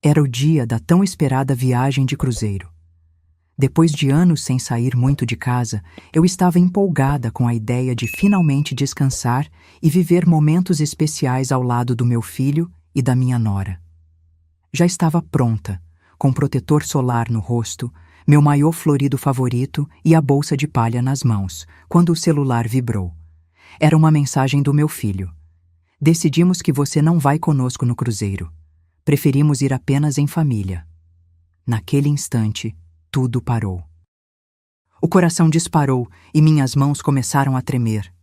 Era o dia da tão esperada viagem de cruzeiro. Depois de anos sem sair muito de casa, eu estava empolgada com a ideia de finalmente descansar e viver momentos especiais ao lado do meu filho e da minha nora. Já estava pronta, com protetor solar no rosto, meu maiô florido favorito e a bolsa de palha nas mãos, quando o celular vibrou. Era uma mensagem do meu filho. Decidimos que você não vai conosco no cruzeiro. Preferimos ir apenas em família. Naquele instante, tudo parou. O coração disparou e minhas mãos começaram a tremer.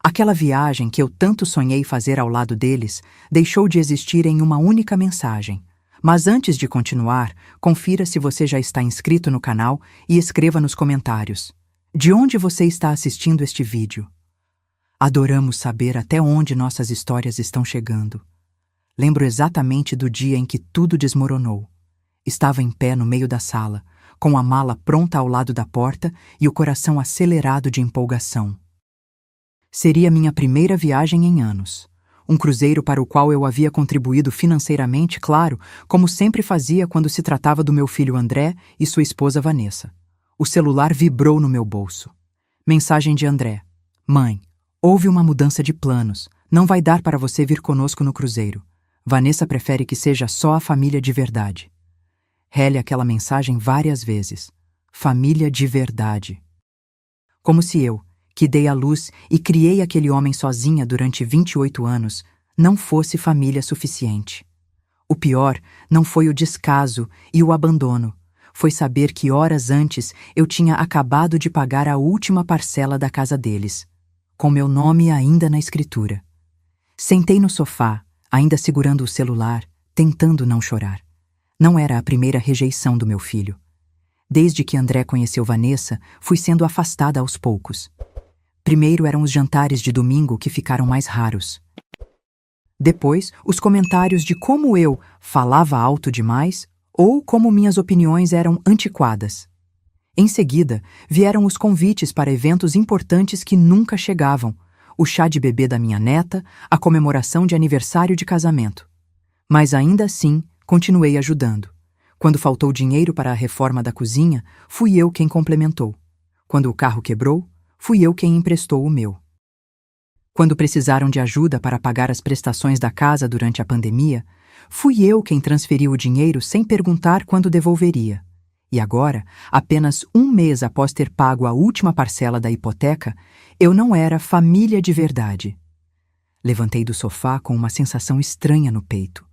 Aquela viagem que eu tanto sonhei fazer ao lado deles deixou de existir em uma única mensagem. Mas antes de continuar, confira se você já está inscrito no canal e escreva nos comentários. De onde você está assistindo este vídeo? Adoramos saber até onde nossas histórias estão chegando. Lembro exatamente do dia em que tudo desmoronou. Estava em pé no meio da sala, com a mala pronta ao lado da porta e o coração acelerado de empolgação. Seria minha primeira viagem em anos. Um cruzeiro para o qual eu havia contribuído financeiramente, claro, como sempre fazia quando se tratava do meu filho André e sua esposa Vanessa. O celular vibrou no meu bolso. Mensagem de André. Mãe, houve uma mudança de planos. Não vai dar para você vir conosco no cruzeiro. Vanessa prefere que seja só a família de verdade. Rele aquela mensagem várias vezes. Família de verdade. Como se eu, que dei à luz e criei aquele homem sozinha durante 28 anos, não fosse família suficiente. O pior não foi o descaso e o abandono. Foi saber que horas antes eu tinha acabado de pagar a última parcela da casa deles, com meu nome ainda na escritura. Sentei no sofá, ainda segurando o celular, tentando não chorar. Não era a primeira rejeição do meu filho. Desde que André conheceu Vanessa, fui sendo afastada aos poucos. Primeiro eram os jantares de domingo que ficaram mais raros. Depois, os comentários de como eu falava alto demais ou como minhas opiniões eram antiquadas. Em seguida, vieram os convites para eventos importantes que nunca chegavam, o chá de bebê da minha neta, a comemoração de aniversário de casamento. Mas ainda assim, continuei ajudando. Quando faltou dinheiro para a reforma da cozinha, fui eu quem complementou. Quando o carro quebrou, fui eu quem emprestou o meu. Quando precisaram de ajuda para pagar as prestações da casa durante a pandemia, fui eu quem transferiu o dinheiro sem perguntar quando devolveria. E agora, apenas um mês após ter pago a última parcela da hipoteca, eu não era família de verdade. Levantei do sofá com uma sensação estranha no peito.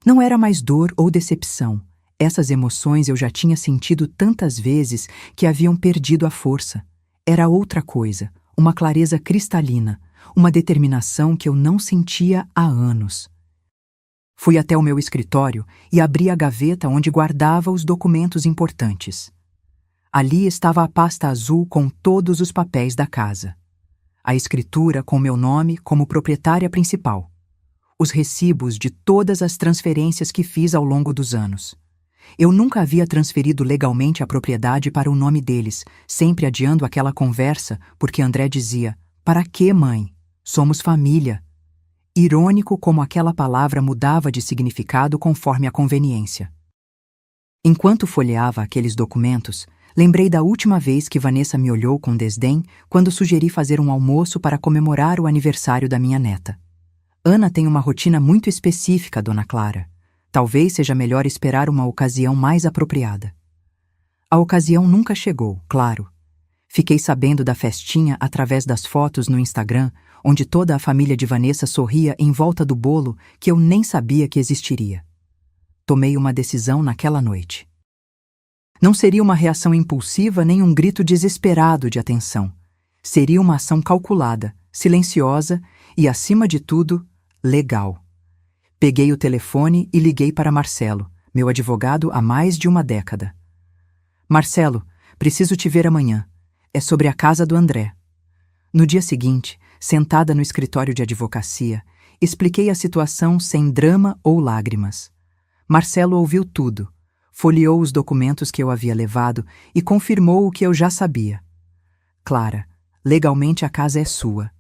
Não era mais dor ou decepção. Essas emoções eu já tinha sentido tantas vezes que haviam perdido a força. Era outra coisa, uma clareza cristalina, uma determinação que eu não sentia há anos. Fui até o meu escritório e abri a gaveta onde guardava os documentos importantes. Ali estava a pasta azul com todos os papéis da casa. A escritura com meu nome como proprietária principal. Os recibos de todas as transferências que fiz ao longo dos anos. Eu nunca havia transferido legalmente a propriedade para o nome deles, sempre adiando aquela conversa, porque André dizia: "Para quê, mãe? Somos família." Irônico como aquela palavra mudava de significado conforme a conveniência. Enquanto folheava aqueles documentos, lembrei da última vez que Vanessa me olhou com desdém quando sugeri fazer um almoço para comemorar o aniversário da minha neta. Ana tem uma rotina muito específica, Dona Clara. Talvez seja melhor esperar uma ocasião mais apropriada. A ocasião nunca chegou, claro. Fiquei sabendo da festinha através das fotos no Instagram, onde toda a família de Vanessa sorria em volta do bolo que eu nem sabia que existiria. Tomei uma decisão naquela noite. Não seria uma reação impulsiva nem um grito desesperado de atenção. Seria uma ação calculada, silenciosa e, acima de tudo, legal. Peguei o telefone e liguei para Marcelo, meu advogado há mais de uma década. Marcelo, preciso te ver amanhã. É sobre a casa do André. No dia seguinte, sentada no escritório de advocacia, expliquei a situação sem drama ou lágrimas. Marcelo ouviu tudo, folheou os documentos que eu havia levado e confirmou o que eu já sabia. Clara, legalmente a casa é sua.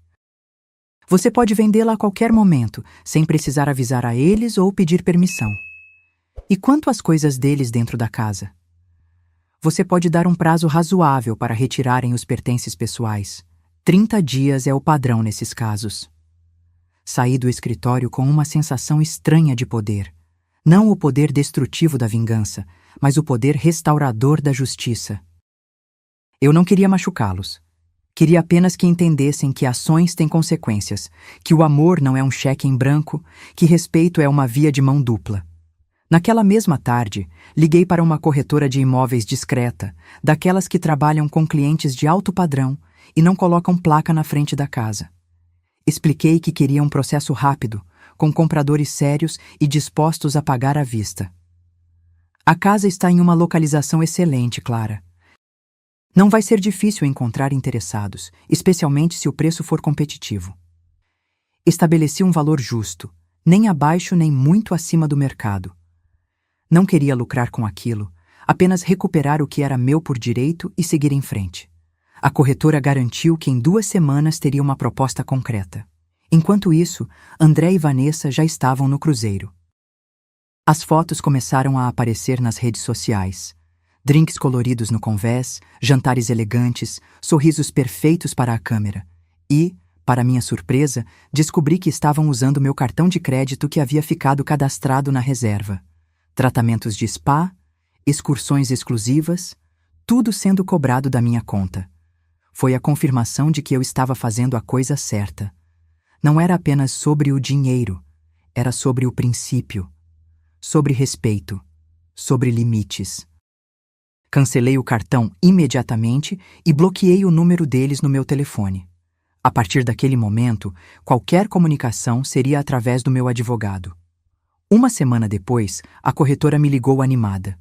Você pode vendê-la a qualquer momento, sem precisar avisar a eles ou pedir permissão. E quanto às coisas deles dentro da casa? Você pode dar um prazo razoável para retirarem os pertences pessoais. 30 dias é o padrão nesses casos. Saí do escritório com uma sensação estranha de poder. Não o poder destrutivo da vingança, mas o poder restaurador da justiça. Eu não queria machucá-los. Queria apenas que entendessem que ações têm consequências, que o amor não é um cheque em branco, que respeito é uma via de mão dupla. Naquela mesma tarde, liguei para uma corretora de imóveis discreta, daquelas que trabalham com clientes de alto padrão e não colocam placa na frente da casa. Expliquei que queria um processo rápido, com compradores sérios e dispostos a pagar à vista. A casa está em uma localização excelente, Clara. Não vai ser difícil encontrar interessados, especialmente se o preço for competitivo. Estabeleci um valor justo, nem abaixo nem muito acima do mercado. Não queria lucrar com aquilo, apenas recuperar o que era meu por direito e seguir em frente. A corretora garantiu que em 2 semanas teria uma proposta concreta. Enquanto isso, André e Vanessa já estavam no cruzeiro. As fotos começaram a aparecer nas redes sociais. Drinks coloridos no convés, jantares elegantes, sorrisos perfeitos para a câmera. E, para minha surpresa, descobri que estavam usando meu cartão de crédito que havia ficado cadastrado na reserva. Tratamentos de spa, excursões exclusivas, tudo sendo cobrado da minha conta. Foi a confirmação de que eu estava fazendo a coisa certa. Não era apenas sobre o dinheiro, era sobre o princípio, sobre respeito, sobre limites. Cancelei o cartão imediatamente e bloqueei o número deles no meu telefone. A partir daquele momento, qualquer comunicação seria através do meu advogado. 1 semana depois, a corretora me ligou animada.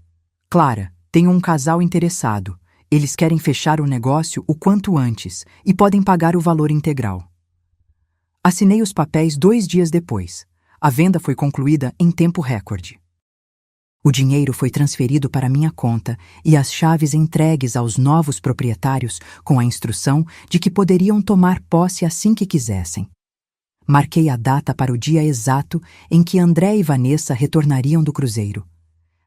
Clara, tenho um casal interessado. Eles querem fechar o negócio o quanto antes e podem pagar o valor integral. Assinei os papéis 2 dias depois. A venda foi concluída em tempo recorde. O dinheiro foi transferido para minha conta e as chaves entregues aos novos proprietários com a instrução de que poderiam tomar posse assim que quisessem. Marquei a data para o dia exato em que André e Vanessa retornariam do cruzeiro.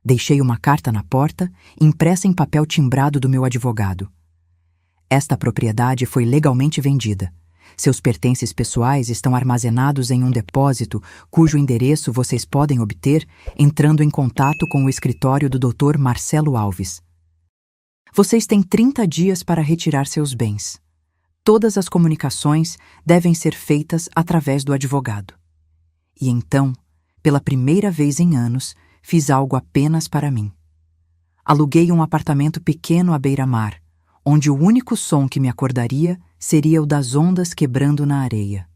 Deixei uma carta na porta, impressa em papel timbrado do meu advogado. Esta propriedade foi legalmente vendida. Seus pertences pessoais estão armazenados em um depósito cujo endereço vocês podem obter entrando em contato com o escritório do Dr. Marcelo Alves. Vocês têm 30 dias para retirar seus bens. Todas as comunicações devem ser feitas através do advogado. E então, pela primeira vez em anos, fiz algo apenas para mim. Aluguei um apartamento pequeno à beira-mar, onde o único som que me acordaria seria o das ondas quebrando na areia.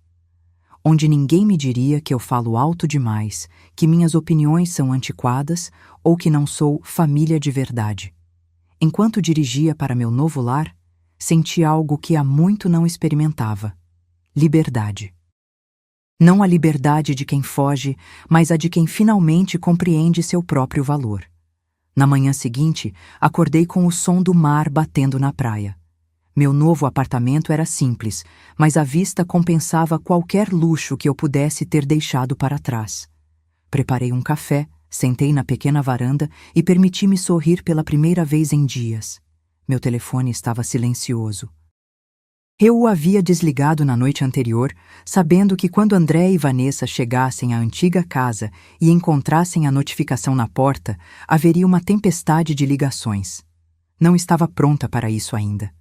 Onde ninguém me diria que eu falo alto demais, que minhas opiniões são antiquadas ou que não sou família de verdade. Enquanto dirigia para meu novo lar, senti algo que há muito não experimentava: liberdade. Não a liberdade de quem foge, mas a de quem finalmente compreende seu próprio valor. Na manhã seguinte, acordei com o som do mar batendo na praia. Meu novo apartamento era simples, mas a vista compensava qualquer luxo que eu pudesse ter deixado para trás. Preparei um café, sentei na pequena varanda e permiti-me sorrir pela primeira vez em dias. Meu telefone estava silencioso. Eu o havia desligado na noite anterior, sabendo que quando André e Vanessa chegassem à antiga casa e encontrassem a notificação na porta, haveria uma tempestade de ligações. Não estava pronta para isso ainda.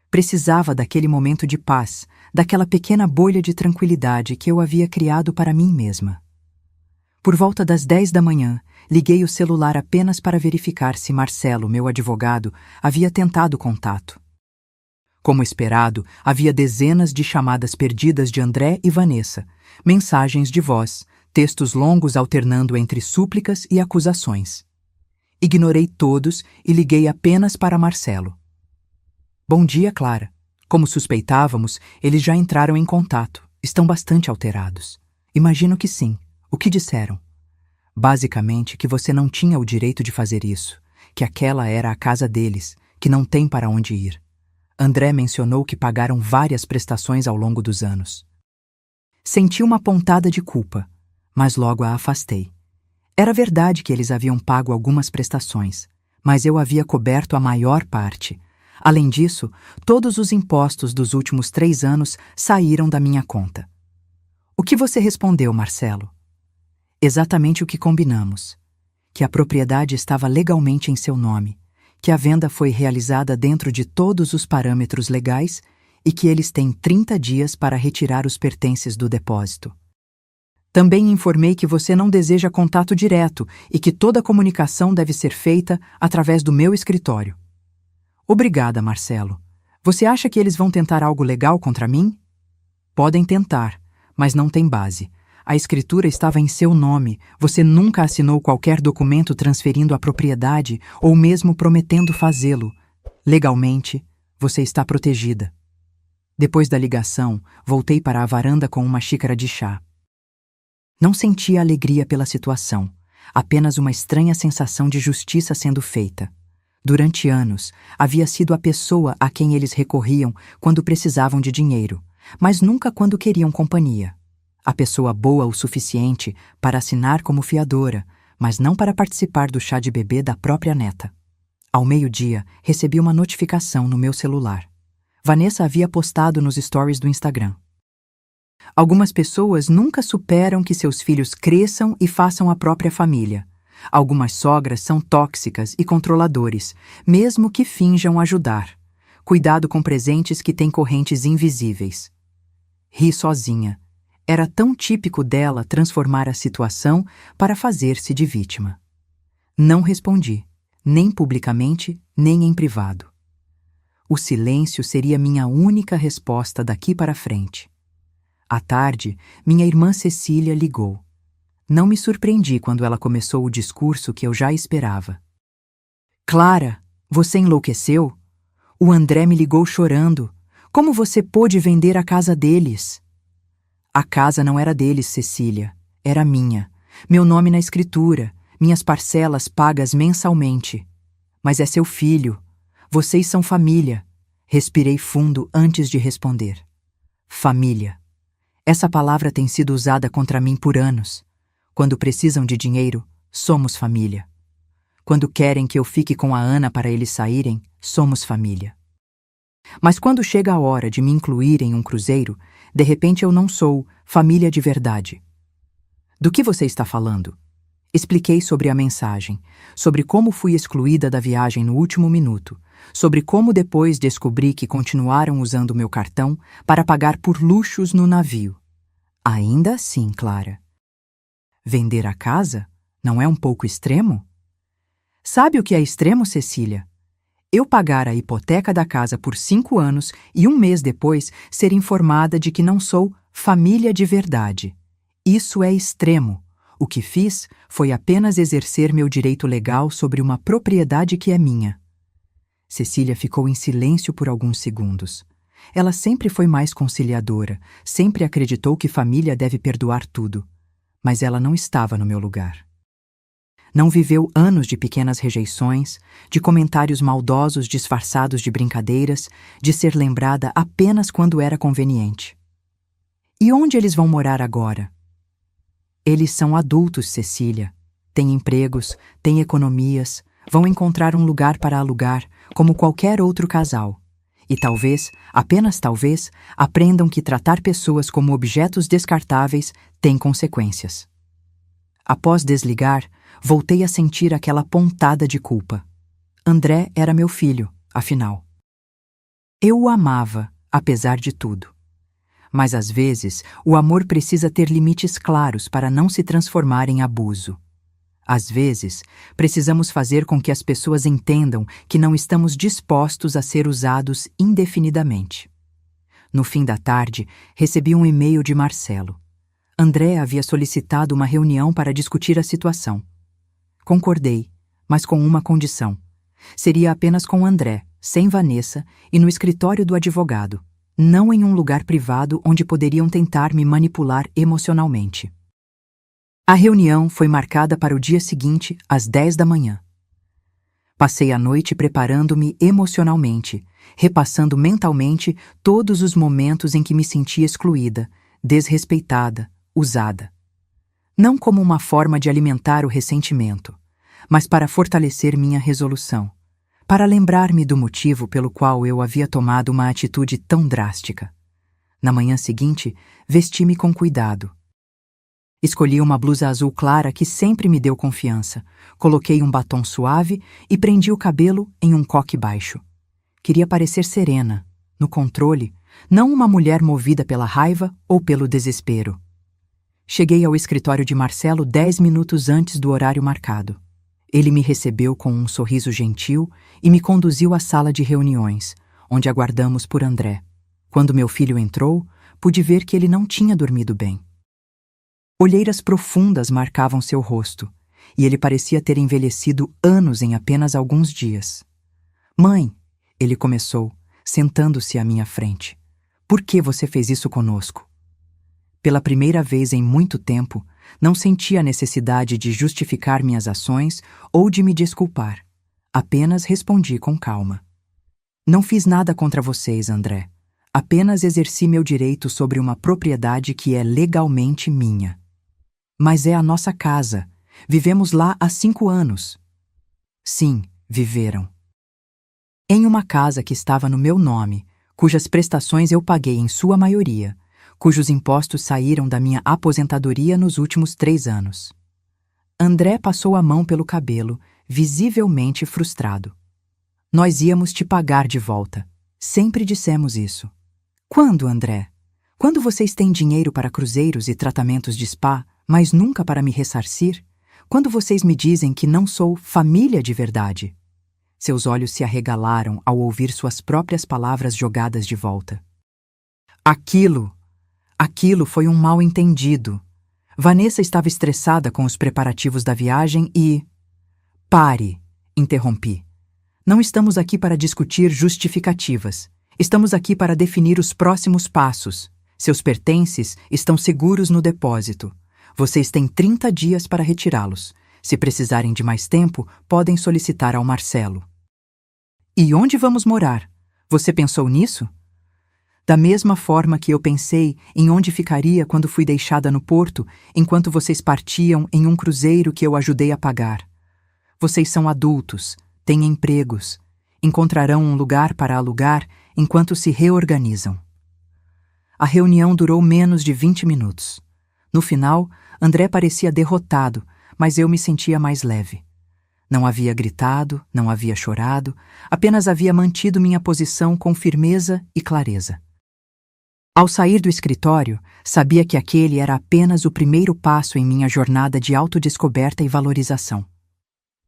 Precisava daquele momento de paz, daquela pequena bolha de tranquilidade que eu havia criado para mim mesma. Por volta das 10 da manhã, liguei o celular apenas para verificar se Marcelo, meu advogado, havia tentado contato. Como esperado, havia dezenas de chamadas perdidas de André e Vanessa, mensagens de voz, textos longos alternando entre súplicas e acusações. Ignorei todos e liguei apenas para Marcelo. Bom dia, Clara. Como suspeitávamos, eles já entraram em contato. Estão bastante alterados. Imagino que sim. O que disseram? Basicamente que você não tinha o direito de fazer isso, que aquela era a casa deles, que não tem para onde ir. André mencionou que pagaram várias prestações ao longo dos anos. Senti uma pontada de culpa, mas logo a afastei. Era verdade que eles haviam pago algumas prestações, mas eu havia coberto a maior parte. Além disso, todos os impostos dos últimos 3 anos saíram da minha conta. O que você respondeu, Marcelo? Exatamente o que combinamos. Que a propriedade estava legalmente em seu nome, que a venda foi realizada dentro de todos os parâmetros legais e que eles têm 30 dias para retirar os pertences do depósito. Também informei que você não deseja contato direto e que toda comunicação deve ser feita através do meu escritório. Obrigada, Marcelo. Você acha que eles vão tentar algo legal contra mim? Podem tentar, mas não tem base. A escritura estava em seu nome, você nunca assinou qualquer documento transferindo a propriedade ou mesmo prometendo fazê-lo. Legalmente, você está protegida. Depois da ligação, voltei para a varanda com uma xícara de chá. Não sentia alegria pela situação, apenas uma estranha sensação de justiça sendo feita. Durante anos, havia sido a pessoa a quem eles recorriam quando precisavam de dinheiro, mas nunca quando queriam companhia. A pessoa boa o suficiente para assinar como fiadora, mas não para participar do chá de bebê da própria neta. Ao meio-dia, recebi uma notificação no meu celular. Vanessa havia postado nos stories do Instagram. Algumas pessoas nunca superam que seus filhos cresçam e façam a própria família. Algumas sogras são tóxicas e controladores, mesmo que finjam ajudar. Cuidado com presentes que têm correntes invisíveis. Ri sozinha. Era tão típico dela transformar a situação para fazer-se de vítima. Não respondi, nem publicamente, nem em privado. O silêncio seria minha única resposta daqui para frente. À tarde, minha irmã Cecília ligou. Não me surpreendi quando ela começou o discurso que eu já esperava. Clara, você enlouqueceu? O André me ligou chorando. Como você pôde vender a casa deles? A casa não era deles, Cecília. Era minha. Meu nome na escritura, minhas parcelas pagas mensalmente. Mas é seu filho. Vocês são família. Respirei fundo antes de responder. Família. Essa palavra tem sido usada contra mim por anos. Quando precisam de dinheiro, somos família. Quando querem que eu fique com a Ana para eles saírem, somos família. Mas quando chega a hora de me incluir em um cruzeiro, de repente eu não sou família de verdade. Do que você está falando? Expliquei sobre a mensagem, sobre como fui excluída da viagem no último minuto, sobre como depois descobri que continuaram usando meu cartão para pagar por luxos no navio. Ainda assim, Clara. Vender a casa? Não é um pouco extremo? Sabe o que é extremo, Cecília? Eu pagar a hipoteca da casa por 5 anos e um mês depois ser informada de que não sou família de verdade. Isso é extremo. O que fiz foi apenas exercer meu direito legal sobre uma propriedade que é minha. Cecília ficou em silêncio por alguns segundos. Ela sempre foi mais conciliadora, sempre acreditou que família deve perdoar tudo. Mas ela não estava no meu lugar. Não viveu anos de pequenas rejeições, de comentários maldosos disfarçados de brincadeiras, de ser lembrada apenas quando era conveniente. E onde eles vão morar agora? Eles são adultos, Cecília. Têm empregos, têm economias, vão encontrar um lugar para alugar, como qualquer outro casal. E talvez, apenas talvez, aprendam que tratar pessoas como objetos descartáveis tem consequências. Após desligar, voltei a sentir aquela pontada de culpa. André era meu filho, afinal. Eu o amava, apesar de tudo. Mas às vezes, o amor precisa ter limites claros para não se transformar em abuso. Às vezes, precisamos fazer com que as pessoas entendam que não estamos dispostos a ser usados indefinidamente. No fim da tarde, recebi um e-mail de Marcelo. André havia solicitado uma reunião para discutir a situação. Concordei, mas com uma condição. Seria apenas com André, sem Vanessa, e no escritório do advogado, não em um lugar privado onde poderiam tentar me manipular emocionalmente. A reunião foi marcada para o dia seguinte, às 10 da manhã. Passei a noite preparando-me emocionalmente, repassando mentalmente todos os momentos em que me senti excluída, desrespeitada, usada. não como uma forma de alimentar o ressentimento, mas para fortalecer minha resolução, para lembrar-me do motivo pelo qual eu havia tomado uma atitude tão drástica. Na manhã seguinte, vesti-me com cuidado. Escolhi uma blusa azul clara que sempre me deu confiança, coloquei um batom suave e prendi o cabelo em um coque baixo. Queria parecer serena, no controle, não uma mulher movida pela raiva ou pelo desespero. Cheguei ao escritório de Marcelo 10 minutos antes do horário marcado. Ele me recebeu com um sorriso gentil e me conduziu à sala de reuniões, onde aguardamos por André. Quando meu filho entrou, pude ver que ele não tinha dormido bem. Olheiras profundas marcavam seu rosto, e ele parecia ter envelhecido anos em apenas alguns dias. "Mãe", ele começou, sentando-se à minha frente. "Por que você fez isso conosco?" Pela primeira vez em muito tempo, não senti a necessidade de justificar minhas ações ou de me desculpar. Apenas respondi com calma. "Não fiz nada contra vocês, André. Apenas exerci meu direito sobre uma propriedade que é legalmente minha. Mas é a nossa casa. Vivemos lá há 5 anos. Sim, viveram. Em uma casa que estava no meu nome, cujas prestações eu paguei em sua maioria, cujos impostos saíram da minha aposentadoria nos últimos 3 anos. André passou a mão pelo cabelo, visivelmente frustrado. Nós íamos te pagar de volta. Sempre dissemos isso. Quando, André? Quando vocês têm dinheiro para cruzeiros e tratamentos de spa, mas nunca para me ressarcir? Quando vocês me dizem que não sou família de verdade? Seus olhos se arregalaram ao ouvir suas próprias palavras jogadas de volta. Aquilo foi um mal-entendido. Vanessa estava estressada com os preparativos da viagem e... Pare, interrompi. Não estamos aqui para discutir justificativas. Estamos aqui para definir os próximos passos. Seus pertences estão seguros no depósito. Vocês têm 30 dias para retirá-los. Se precisarem de mais tempo, podem solicitar ao Marcelo. E onde vamos morar? Você pensou nisso? Da mesma forma que eu pensei em onde ficaria quando fui deixada no porto, enquanto vocês partiam em um cruzeiro que eu ajudei a pagar. Vocês são adultos, têm empregos, encontrarão um lugar para alugar enquanto se reorganizam. A reunião durou menos de 20 minutos. No final, André parecia derrotado, mas eu me sentia mais leve. Não havia gritado, não havia chorado, apenas havia mantido minha posição com firmeza e clareza. Ao sair do escritório, sabia que aquele era apenas o primeiro passo em minha jornada de autodescoberta e valorização.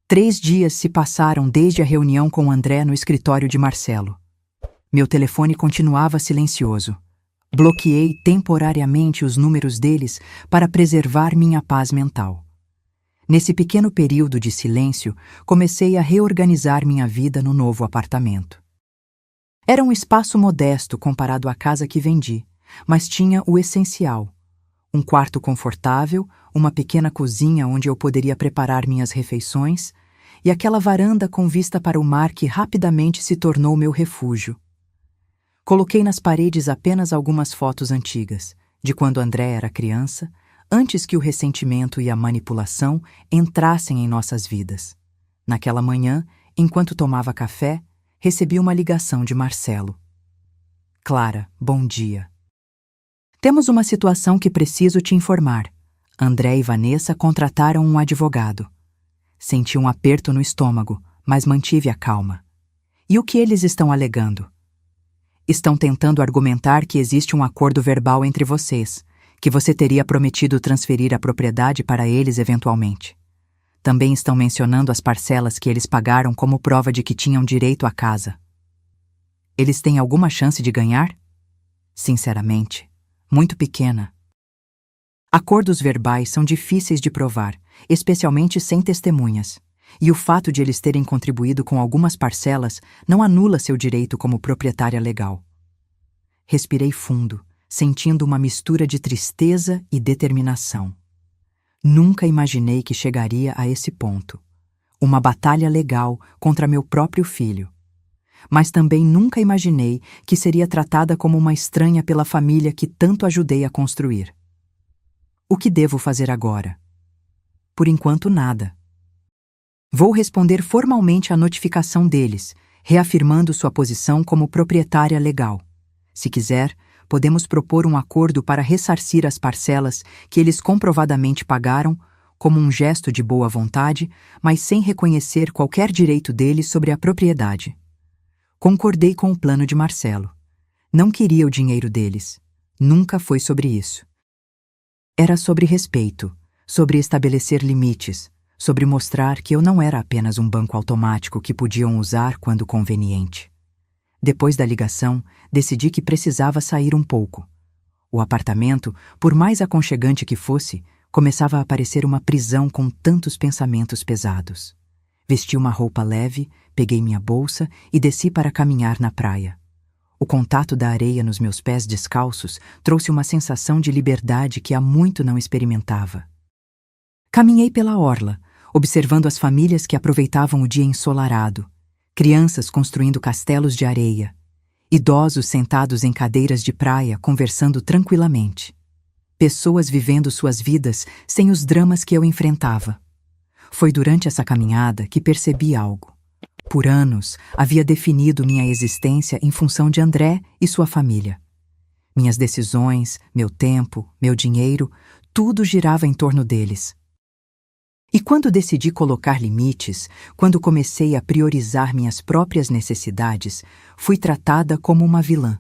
3 dias se passaram desde a reunião com André no escritório de Marcelo. Meu telefone continuava silencioso. Bloqueei temporariamente os números deles para preservar minha paz mental. Nesse pequeno período de silêncio, comecei a reorganizar minha vida no novo apartamento. Era um espaço modesto comparado à casa que vendi, mas tinha o essencial: um quarto confortável, uma pequena cozinha onde eu poderia preparar minhas refeições e aquela varanda com vista para o mar que rapidamente se tornou meu refúgio. Coloquei nas paredes apenas algumas fotos antigas, de quando André era criança, antes que o ressentimento e a manipulação entrassem em nossas vidas. Naquela manhã, enquanto tomava café, recebi uma ligação de Marcelo. Clara, bom dia. Temos uma situação que preciso te informar. André e Vanessa contrataram um advogado. Senti um aperto no estômago, mas mantive a calma. E o que eles estão alegando? Estão tentando argumentar que existe um acordo verbal entre vocês, que você teria prometido transferir a propriedade para eles eventualmente. Também estão mencionando as parcelas que eles pagaram como prova de que tinham direito à casa. Eles têm alguma chance de ganhar? Sinceramente, muito pequena. Acordos verbais são difíceis de provar, especialmente sem testemunhas, e o fato de eles terem contribuído com algumas parcelas não anula seu direito como proprietária legal. Respirei fundo, sentindo uma mistura de tristeza e determinação. Nunca imaginei que chegaria a esse ponto. Uma batalha legal contra meu próprio filho. Mas também nunca imaginei que seria tratada como uma estranha pela família que tanto ajudei a construir. O que devo fazer agora? Por enquanto, nada. Vou responder formalmente à notificação deles, reafirmando sua posição como proprietária legal. Se quiser, podemos propor um acordo para ressarcir as parcelas que eles comprovadamente pagaram, como um gesto de boa vontade, mas sem reconhecer qualquer direito deles sobre a propriedade. Concordei com o plano de Marcelo. Não queria o dinheiro deles. Nunca foi sobre isso. Era sobre respeito, sobre estabelecer limites, sobre mostrar que eu não era apenas um banco automático que podiam usar quando conveniente. Depois da ligação, decidi que precisava sair um pouco. O apartamento, por mais aconchegante que fosse, começava a parecer uma prisão com tantos pensamentos pesados. Vesti uma roupa leve, peguei minha bolsa e desci para caminhar na praia. O contato da areia nos meus pés descalços trouxe uma sensação de liberdade que há muito não experimentava. Caminhei pela orla, observando as famílias que aproveitavam o dia ensolarado, crianças construindo castelos de areia, idosos sentados em cadeiras de praia conversando tranquilamente, pessoas vivendo suas vidas sem os dramas que eu enfrentava. Foi durante essa caminhada que percebi algo. Por anos, havia definido minha existência em função de André e sua família. Minhas decisões, meu tempo, meu dinheiro, tudo girava em torno deles. E quando decidi colocar limites, quando comecei a priorizar minhas próprias necessidades, fui tratada como uma vilã.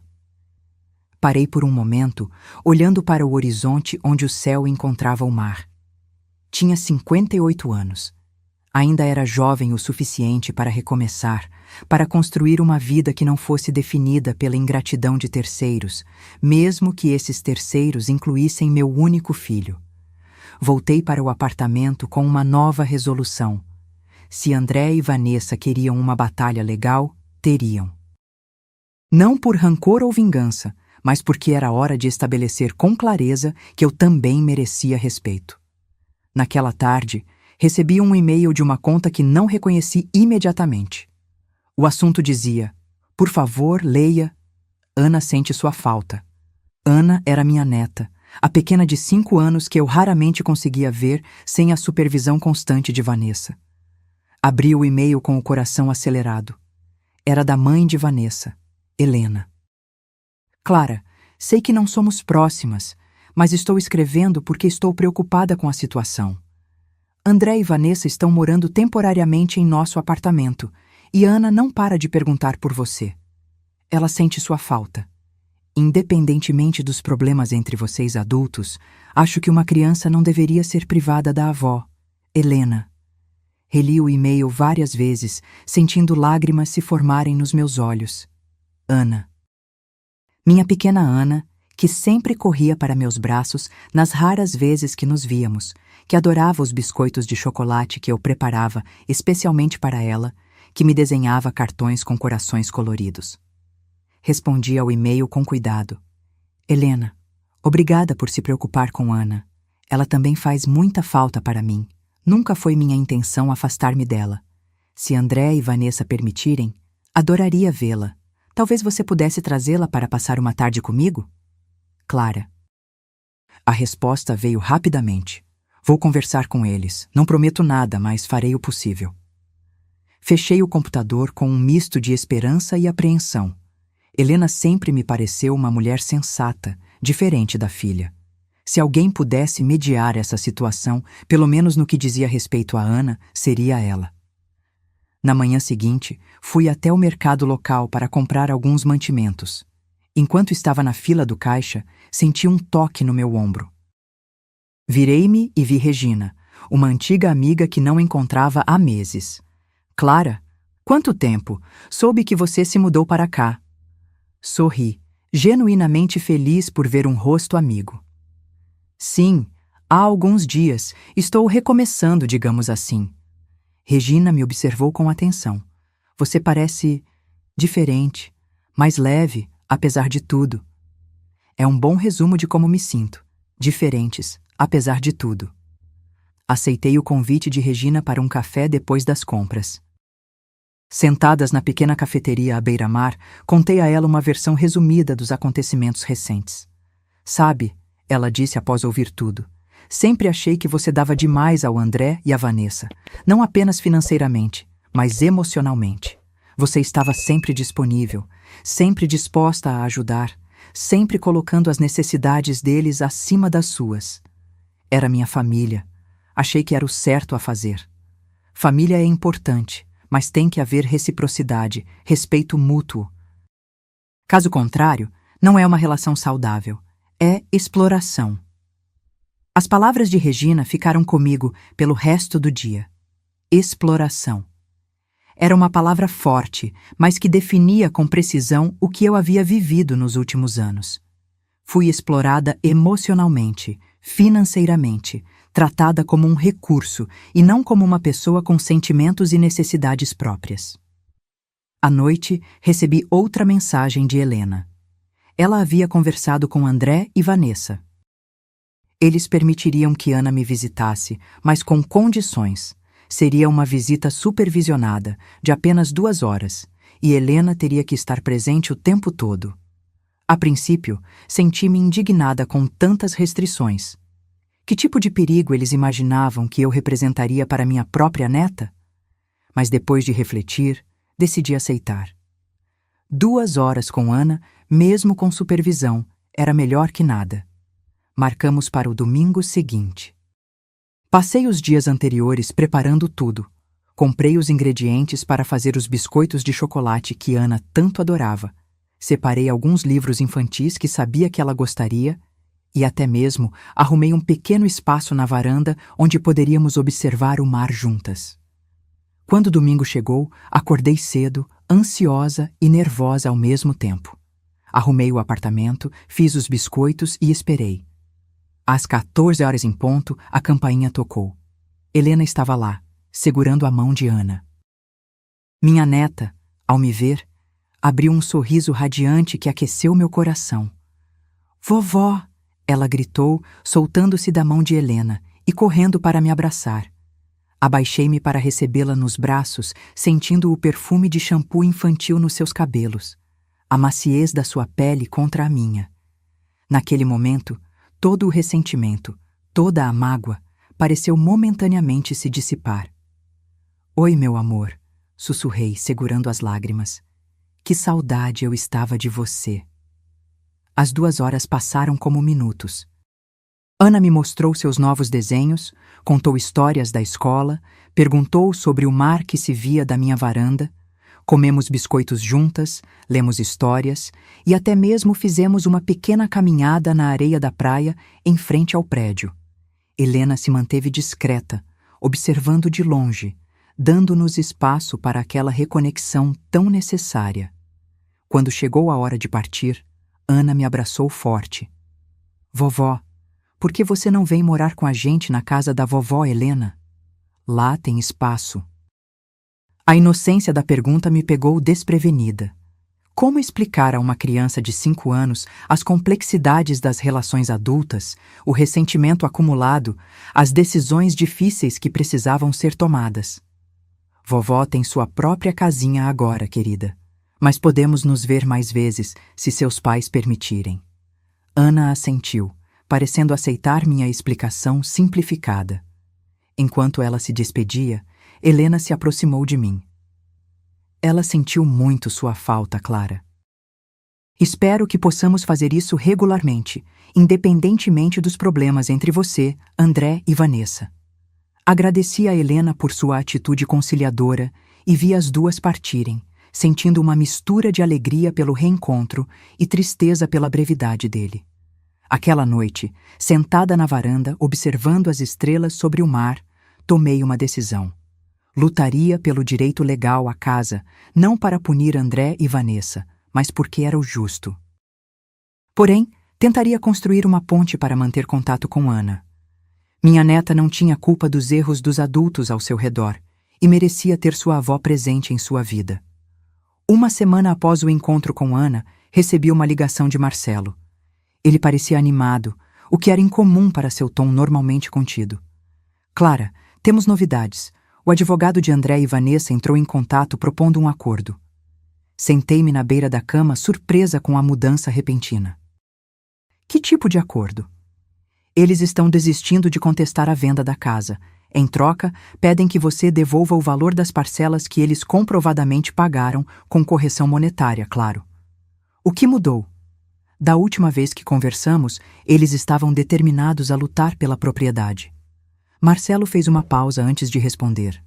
Parei por um momento, olhando para o horizonte onde o céu encontrava o mar. Tinha 58 anos. Ainda era jovem o suficiente para recomeçar, para construir uma vida que não fosse definida pela ingratidão de terceiros, mesmo que esses terceiros incluíssem meu único filho. Voltei para o apartamento com uma nova resolução. Se André e Vanessa queriam uma batalha legal, teriam. Não por rancor ou vingança, mas porque era hora de estabelecer com clareza que eu também merecia respeito. Naquela tarde, recebi um e-mail de uma conta que não reconheci imediatamente. O assunto dizia: "Por favor, leia. Ana sente sua falta." Ana era minha neta, a pequena de 5 anos que eu raramente conseguia ver sem a supervisão constante de Vanessa. Abri o e-mail com o coração acelerado. Era da mãe de Vanessa, Helena. "Clara, sei que não somos próximas, mas estou escrevendo porque estou preocupada com a situação. André e Vanessa estão morando temporariamente em nosso apartamento e Ana não para de perguntar por você. Ela sente sua falta. Independentemente dos problemas entre vocês adultos, acho que uma criança não deveria ser privada da avó, Helena." Reli o e-mail várias vezes, sentindo lágrimas se formarem nos meus olhos. Ana. Minha pequena Ana, que sempre corria para meus braços nas raras vezes que nos víamos, que adorava os biscoitos de chocolate que eu preparava especialmente para ela, que me desenhava cartões com corações coloridos. Respondi ao e-mail com cuidado. "Helena, obrigada por se preocupar com Ana. Ela também faz muita falta para mim. Nunca foi minha intenção afastar-me dela. Se André e Vanessa permitirem, adoraria vê-la. Talvez você pudesse trazê-la para passar uma tarde comigo? Clara." A resposta veio rapidamente. "Vou conversar com eles. Não prometo nada, mas farei o possível." Fechei o computador com um misto de esperança e apreensão. Helena sempre me pareceu uma mulher sensata, diferente da filha. Se alguém pudesse mediar essa situação, pelo menos no que dizia respeito a Ana, seria ela. Na manhã seguinte, fui até o mercado local para comprar alguns mantimentos. Enquanto estava na fila do caixa, senti um toque no meu ombro. Virei-me e vi Regina, uma antiga amiga que não encontrava há meses. "Clara, quanto tempo? Soube que você se mudou para cá." Sorri, genuinamente feliz por ver um rosto amigo. "Sim, há alguns dias. Estou recomeçando, digamos assim." Regina me observou com atenção. "Você parece diferente, mais leve, apesar de tudo." É um bom resumo de como me sinto. Diferentes, apesar de tudo. Aceitei o convite de Regina para um café depois das compras. Sentadas na pequena cafeteria à beira-mar, contei a ela uma versão resumida dos acontecimentos recentes. "Sabe," ela disse após ouvir tudo, Sempre achei que você dava demais ao André e à Vanessa, não apenas financeiramente, mas emocionalmente. Você estava sempre disponível, sempre disposta a ajudar, sempre colocando as necessidades deles acima das suas. Era minha família. Achei que era o certo a fazer. Família é importante, mas tem que haver reciprocidade, respeito mútuo. Caso contrário, não é uma relação saudável. É exploração. As palavras de Regina ficaram comigo pelo resto do dia. Exploração. Era uma palavra forte, mas que definia com precisão o que eu havia vivido nos últimos anos. Fui explorada emocionalmente, financeiramente, tratada como um recurso e não como uma pessoa com sentimentos e necessidades próprias. À noite, recebi outra mensagem de Helena. Ela havia conversado com André e Vanessa. Eles permitiriam que Ana me visitasse, mas com condições. Seria uma visita supervisionada, de apenas 2 horas, e Helena teria que estar presente o tempo todo. A princípio, senti-me indignada com tantas restrições. Que tipo de perigo eles imaginavam que eu representaria para minha própria neta? Mas depois de refletir, decidi aceitar. 2 horas com Ana, mesmo com supervisão, era melhor que nada. Marcamos para o domingo seguinte. Passei os dias anteriores preparando tudo. Comprei os ingredientes para fazer os biscoitos de chocolate que Ana tanto adorava. Separei alguns livros infantis que sabia que ela gostaria e até mesmo arrumei um pequeno espaço na varanda onde poderíamos observar o mar juntas. Quando o domingo chegou, acordei cedo, ansiosa e nervosa ao mesmo tempo. Arrumei o apartamento, fiz os biscoitos e esperei. Às 14 horas em ponto, a campainha tocou. Helena estava lá, segurando a mão de Ana. Minha neta, ao me ver, abriu um sorriso radiante que aqueceu meu coração. "Vovó!" ela gritou, soltando-se da mão de Helena e correndo para me abraçar. Abaixei-me para recebê-la nos braços, sentindo o perfume de shampoo infantil nos seus cabelos, a maciez da sua pele contra a minha. Naquele momento, todo o ressentimento, toda a mágoa, pareceu momentaneamente se dissipar. "Oi, meu amor", sussurrei, segurando as lágrimas. "Que saudade eu estava de você." As 2 horas passaram como minutos. Ana me mostrou seus novos desenhos, contou histórias da escola, perguntou sobre o mar que se via da minha varanda, comemos biscoitos juntas, lemos histórias e até mesmo fizemos uma pequena caminhada na areia da praia em frente ao prédio. Helena se manteve discreta, observando de longe, dando-nos espaço para aquela reconexão tão necessária. Quando chegou a hora de partir, Ana me abraçou forte. "Vovó, por que você não vem morar com a gente na casa da vovó Helena? Lá tem espaço." A inocência da pergunta me pegou desprevenida. Como explicar a uma criança de 5 anos as complexidades das relações adultas, o ressentimento acumulado, as decisões difíceis que precisavam ser tomadas? "Vovó tem sua própria casinha agora, querida, mas podemos nos ver mais vezes, se seus pais permitirem." Ana assentiu, parecendo aceitar minha explicação simplificada. Enquanto ela se despedia, Helena se aproximou de mim. "Ela sentiu muito sua falta, Clara. Espero que possamos fazer isso regularmente, independentemente dos problemas entre você, André e Vanessa." Agradeci a Helena por sua atitude conciliadora e vi as duas partirem, sentindo uma mistura de alegria pelo reencontro e tristeza pela brevidade dele. Aquela noite, sentada na varanda, observando as estrelas sobre o mar, tomei uma decisão. Lutaria pelo direito legal à casa, não para punir André e Vanessa, mas porque era o justo. Porém, tentaria construir uma ponte para manter contato com Ana. Minha neta não tinha culpa dos erros dos adultos ao seu redor e merecia ter sua avó presente em sua vida. 1 semana após o encontro com Ana, recebi uma ligação de Marcelo. Ele parecia animado, o que era incomum para seu tom normalmente contido. "Clara, temos novidades. O advogado de André e Vanessa entrou em contato propondo um acordo." Sentei-me na beira da cama, surpresa com a mudança repentina. "Que tipo de acordo?" Eles estão desistindo de contestar a venda da casa. Em troca, pedem que você devolva o valor das parcelas que eles comprovadamente pagaram, com correção monetária, claro. O que mudou? Da última vez que conversamos, eles estavam determinados a lutar pela propriedade. Marcelo fez uma pausa antes de responder.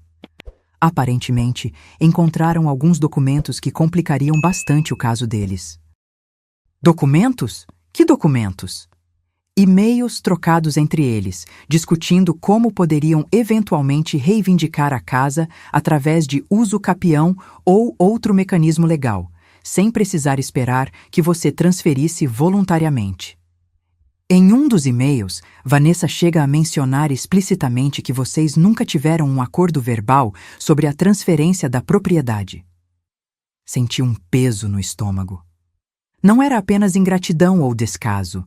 Aparentemente, encontraram alguns documentos que complicariam bastante o caso deles. Documentos? Que documentos? E-mails trocados entre eles, discutindo como poderiam eventualmente reivindicar a casa através de uso capião ou outro mecanismo legal, sem precisar esperar que você transferisse voluntariamente. Em um dos e-mails, Vanessa chega a mencionar explicitamente que vocês nunca tiveram um acordo verbal sobre a transferência da propriedade. Senti um peso no estômago. Não era apenas ingratidão ou descaso.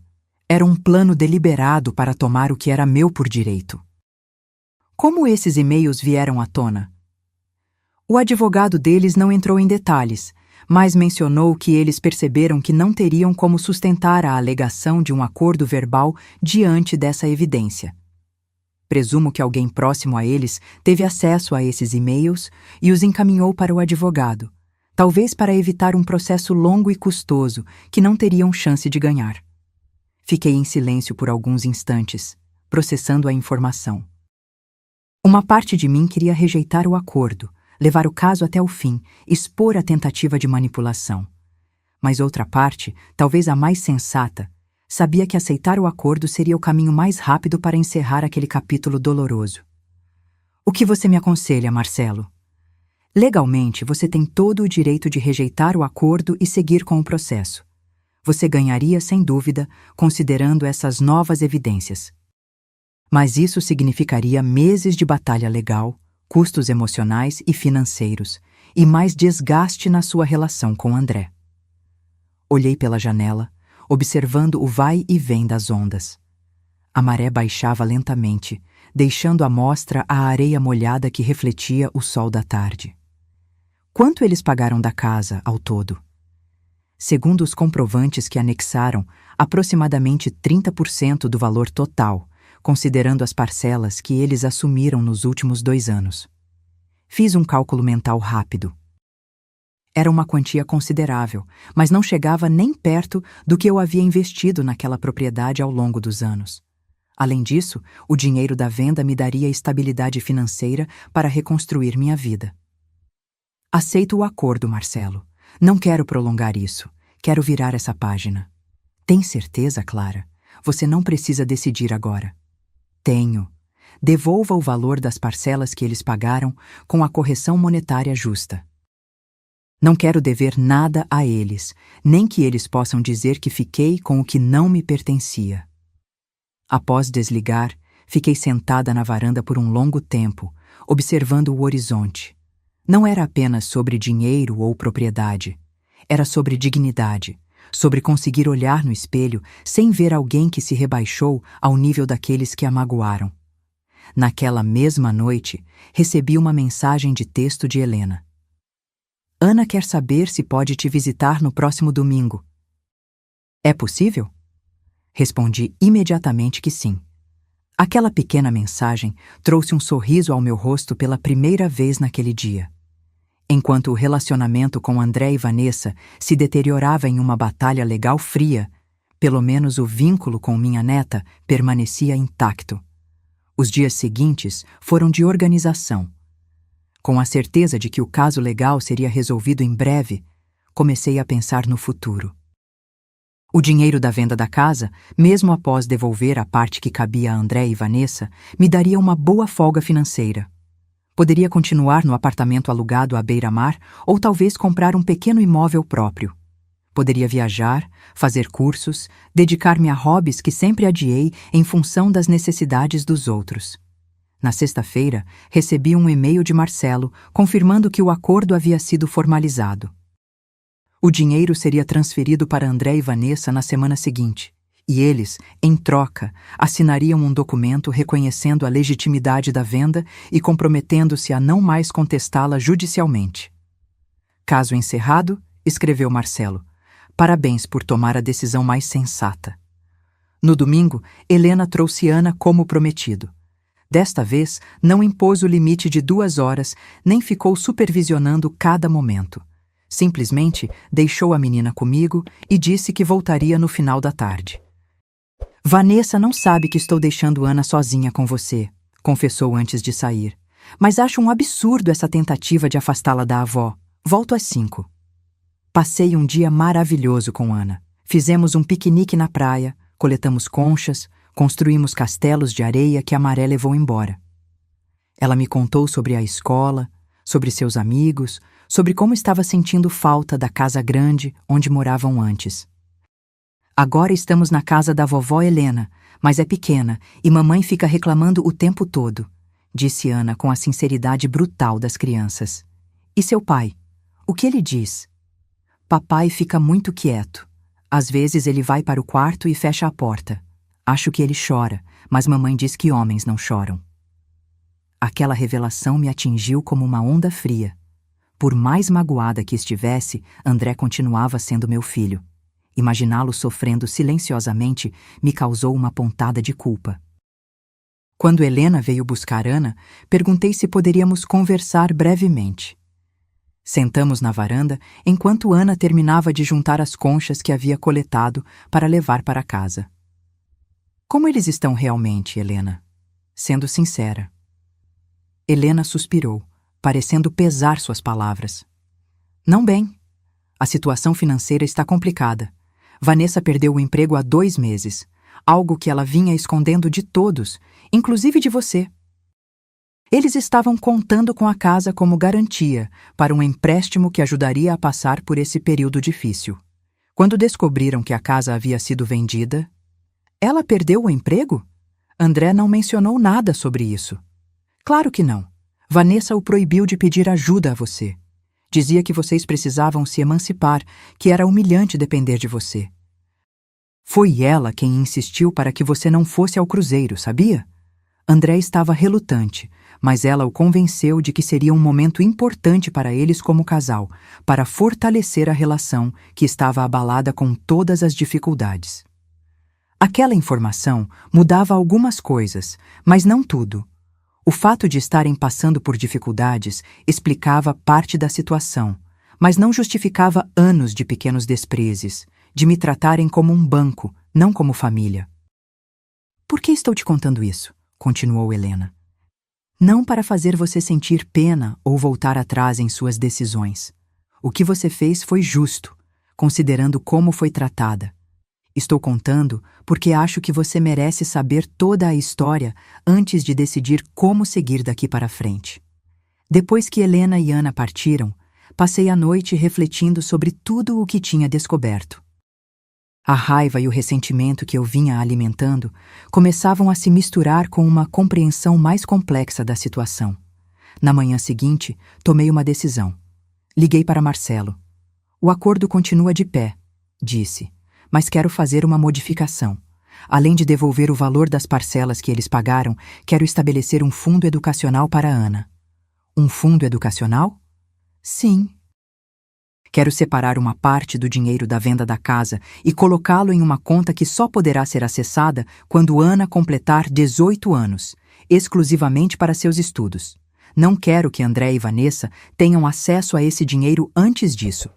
Era um plano deliberado para tomar o que era meu por direito. Como esses e-mails vieram à tona? O advogado deles não entrou em detalhes, mas mencionou que eles perceberam que não teriam como sustentar a alegação de um acordo verbal diante dessa evidência. Presumo que alguém próximo a eles teve acesso a esses e-mails e os encaminhou para o advogado, talvez para evitar um processo longo e custoso que não teriam chance de ganhar. Fiquei em silêncio por alguns instantes, processando a informação. Uma parte de mim queria rejeitar o acordo, levar o caso até o fim, expor a tentativa de manipulação. Mas outra parte, talvez a mais sensata, sabia que aceitar o acordo seria o caminho mais rápido para encerrar aquele capítulo doloroso. O que você me aconselha, Marcelo? Legalmente, você tem todo o direito de rejeitar o acordo e seguir com o processo. Você ganharia, sem dúvida, considerando essas novas evidências. Mas isso significaria meses de batalha legal, custos emocionais e financeiros, e mais desgaste na sua relação com André. Olhei pela janela, observando o vai e vem das ondas. A maré baixava lentamente, deixando à mostra a areia molhada que refletia o sol da tarde. Quanto eles pagaram da casa, ao todo? Segundo os comprovantes que anexaram, aproximadamente 30% do valor total, considerando as parcelas que eles assumiram nos últimos 2 anos. Fiz um cálculo mental rápido. Era uma quantia considerável, mas não chegava nem perto do que eu havia investido naquela propriedade ao longo dos anos. Além disso, o dinheiro da venda me daria estabilidade financeira para reconstruir minha vida. Aceito o acordo, Marcelo. Não quero prolongar isso. Quero virar essa página. Tem certeza, Clara? Você não precisa decidir agora. Tenho. Devolva o valor das parcelas que eles pagaram com a correção monetária justa. Não quero dever nada a eles, nem que eles possam dizer que fiquei com o que não me pertencia. Após desligar, fiquei sentada na varanda por um longo tempo, observando o horizonte. Não era apenas sobre dinheiro ou propriedade. Era sobre dignidade, sobre conseguir olhar no espelho sem ver alguém que se rebaixou ao nível daqueles que a magoaram. Naquela mesma noite, recebi uma mensagem de texto de Helena. Ana quer saber se pode te visitar no próximo domingo. É possível? Respondi imediatamente que sim. Aquela pequena mensagem trouxe um sorriso ao meu rosto pela primeira vez naquele dia. Enquanto o relacionamento com André e Vanessa se deteriorava em uma batalha legal fria, pelo menos o vínculo com minha neta permanecia intacto. Os dias seguintes foram de organização. Com a certeza de que o caso legal seria resolvido em breve, comecei a pensar no futuro. O dinheiro da venda da casa, mesmo após devolver a parte que cabia a André e Vanessa, me daria uma boa folga financeira. Poderia continuar no apartamento alugado à beira-mar ou talvez comprar um pequeno imóvel próprio. Poderia viajar, fazer cursos, dedicar-me a hobbies que sempre adiei em função das necessidades dos outros. Na sexta-feira, recebi um e-mail de Marcelo confirmando que o acordo havia sido formalizado. O dinheiro seria transferido para André e Vanessa na semana seguinte, e eles, em troca, assinariam um documento reconhecendo a legitimidade da venda e comprometendo-se a não mais contestá-la judicialmente. Caso encerrado, escreveu Marcelo, parabéns por tomar a decisão mais sensata. No domingo, Helena trouxe Ana como prometido. Desta vez, não impôs o limite de 2 horas, nem ficou supervisionando cada momento. Simplesmente deixou a menina comigo e disse que voltaria no final da tarde. Vanessa não sabe que estou deixando Ana sozinha com você, confessou antes de sair. Mas acho um absurdo essa tentativa de afastá-la da avó. Volto às 5. Passei um dia maravilhoso com Ana. Fizemos um piquenique na praia, coletamos conchas, construímos castelos de areia que a maré levou embora. Ela me contou sobre a escola, sobre seus amigos, sobre como estava sentindo falta da casa grande onde moravam antes. Agora estamos na casa da vovó Helena, mas é pequena e mamãe fica reclamando o tempo todo, disse Ana com a sinceridade brutal das crianças. E seu pai? O que ele diz? Papai fica muito quieto. Às vezes ele vai para o quarto e fecha a porta. Acho que ele chora, mas mamãe diz que homens não choram. Aquela revelação me atingiu como uma onda fria. Por mais magoada que estivesse, André continuava sendo meu filho. Imaginá-lo sofrendo silenciosamente me causou uma pontada de culpa. Quando Helena veio buscar Ana, perguntei se poderíamos conversar brevemente. Sentamos na varanda enquanto Ana terminava de juntar as conchas que havia coletado para levar para casa. Como eles estão realmente, Helena? Sendo sincera. Helena suspirou, parecendo pesar suas palavras. Não bem. A situação financeira está complicada. Vanessa perdeu o emprego há 2 meses, algo que ela vinha escondendo de todos, inclusive de você. Eles estavam contando com a casa como garantia para um empréstimo que ajudaria a passar por esse período difícil. Quando descobriram que a casa havia sido vendida, ela perdeu o emprego? André não mencionou nada sobre isso. Claro que não. Vanessa o proibiu de pedir ajuda a você. Dizia que vocês precisavam se emancipar, que era humilhante depender de você. Foi ela quem insistiu para que você não fosse ao cruzeiro, sabia? André estava relutante, mas ela o convenceu de que seria um momento importante para eles como casal, para fortalecer a relação que estava abalada com todas as dificuldades. Aquela informação mudava algumas coisas, mas não tudo. O fato de estarem passando por dificuldades explicava parte da situação, mas não justificava anos de pequenos desprezes, de me tratarem como um banco, não como família. Por que estou te contando isso? Continuou Helena. Não para fazer você sentir pena ou voltar atrás em suas decisões. O que você fez foi justo, considerando como foi tratada. Estou contando porque acho que você merece saber toda a história antes de decidir como seguir daqui para frente. Depois que Helena e Ana partiram, passei a noite refletindo sobre tudo o que tinha descoberto. A raiva e o ressentimento que eu vinha alimentando começavam a se misturar com uma compreensão mais complexa da situação. Na manhã seguinte, tomei uma decisão. Liguei para Marcelo. O acordo continua de pé, disse, mas quero fazer uma modificação. Além de devolver o valor das parcelas que eles pagaram, quero estabelecer um fundo educacional para Ana. Um fundo educacional? Sim. Quero separar uma parte do dinheiro da venda da casa e colocá-lo em uma conta que só poderá ser acessada quando Ana completar 18 anos, exclusivamente para seus estudos. Não quero que André e Vanessa tenham acesso a esse dinheiro antes disso.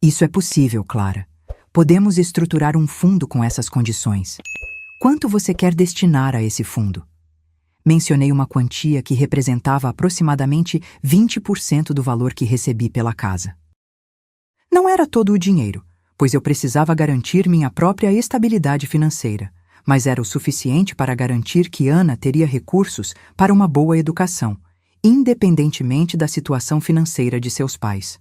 Isso é possível, Clara. Podemos estruturar um fundo com essas condições. Quanto você quer destinar a esse fundo? Mencionei uma quantia que representava aproximadamente 20% do valor que recebi pela casa. Não era todo o dinheiro, pois eu precisava garantir minha própria estabilidade financeira, mas era o suficiente para garantir que Ana teria recursos para uma boa educação, independentemente da situação financeira de seus pais.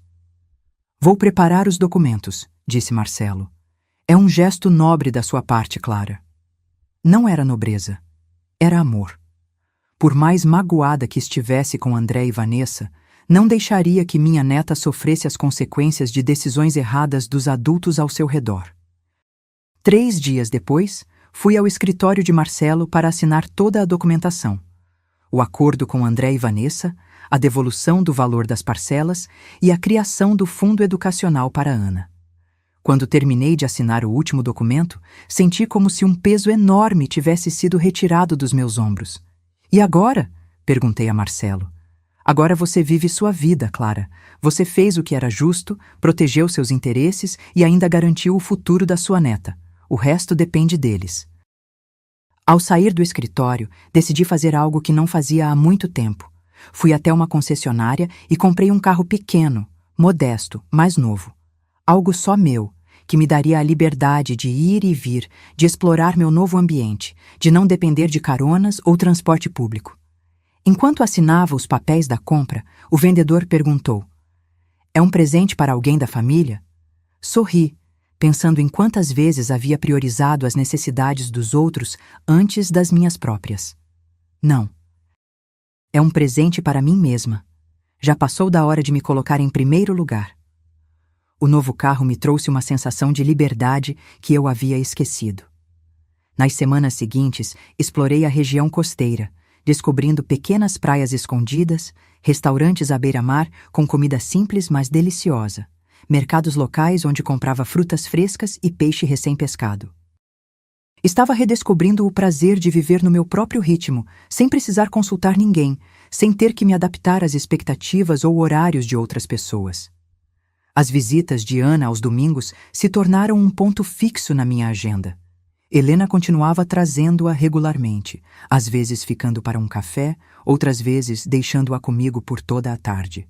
Vou preparar os documentos, disse Marcelo. É um gesto nobre da sua parte, Clara. Não era nobreza, era amor. Por mais magoada que estivesse com André e Vanessa, não deixaria que minha neta sofresse as consequências de decisões erradas dos adultos ao seu redor. 3 dias depois, fui ao escritório de Marcelo para assinar toda a documentação. O acordo com André e Vanessa, a devolução do valor das parcelas e a criação do fundo educacional para Ana. Quando terminei de assinar o último documento, senti como se um peso enorme tivesse sido retirado dos meus ombros. E agora? Perguntei a Marcelo. Agora você vive sua vida, Clara. Você fez o que era justo, protegeu seus interesses e ainda garantiu o futuro da sua neta. O resto depende deles. Ao sair do escritório, decidi fazer algo que não fazia há muito tempo. Fui até uma concessionária e comprei um carro pequeno, modesto, mas novo. Algo só meu, que me daria a liberdade de ir e vir, de explorar meu novo ambiente, de não depender de caronas ou transporte público. Enquanto assinava os papéis da compra, o vendedor perguntou: "É um presente para alguém da família?" Sorri, pensando em quantas vezes havia priorizado as necessidades dos outros antes das minhas próprias. Não. É um presente para mim mesma. Já passou da hora de me colocar em primeiro lugar. O novo carro me trouxe uma sensação de liberdade que eu havia esquecido. Nas semanas seguintes, explorei a região costeira, descobrindo pequenas praias escondidas, restaurantes à beira-mar com comida simples mas deliciosa, mercados locais onde comprava frutas frescas e peixe recém-pescado. Estava redescobrindo o prazer de viver no meu próprio ritmo, sem precisar consultar ninguém, sem ter que me adaptar às expectativas ou horários de outras pessoas. As visitas de Ana aos domingos se tornaram um ponto fixo na minha agenda. Helena continuava trazendo-a regularmente, às vezes ficando para um café, outras vezes deixando-a comigo por toda a tarde.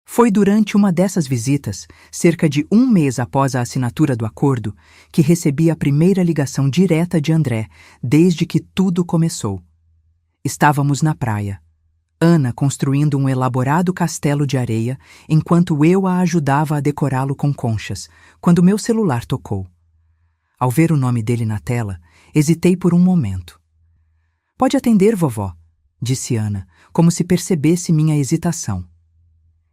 Foi durante uma dessas visitas, cerca de um mês após a assinatura do acordo, que recebi a primeira ligação direta de André, desde que tudo começou. Estávamos na praia. Ana construindo um elaborado castelo de areia, enquanto eu a ajudava a decorá-lo com conchas, quando meu celular tocou. Ao ver o nome dele na tela, hesitei por um momento. "Pode atender, vovó", disse Ana, como se percebesse minha hesitação.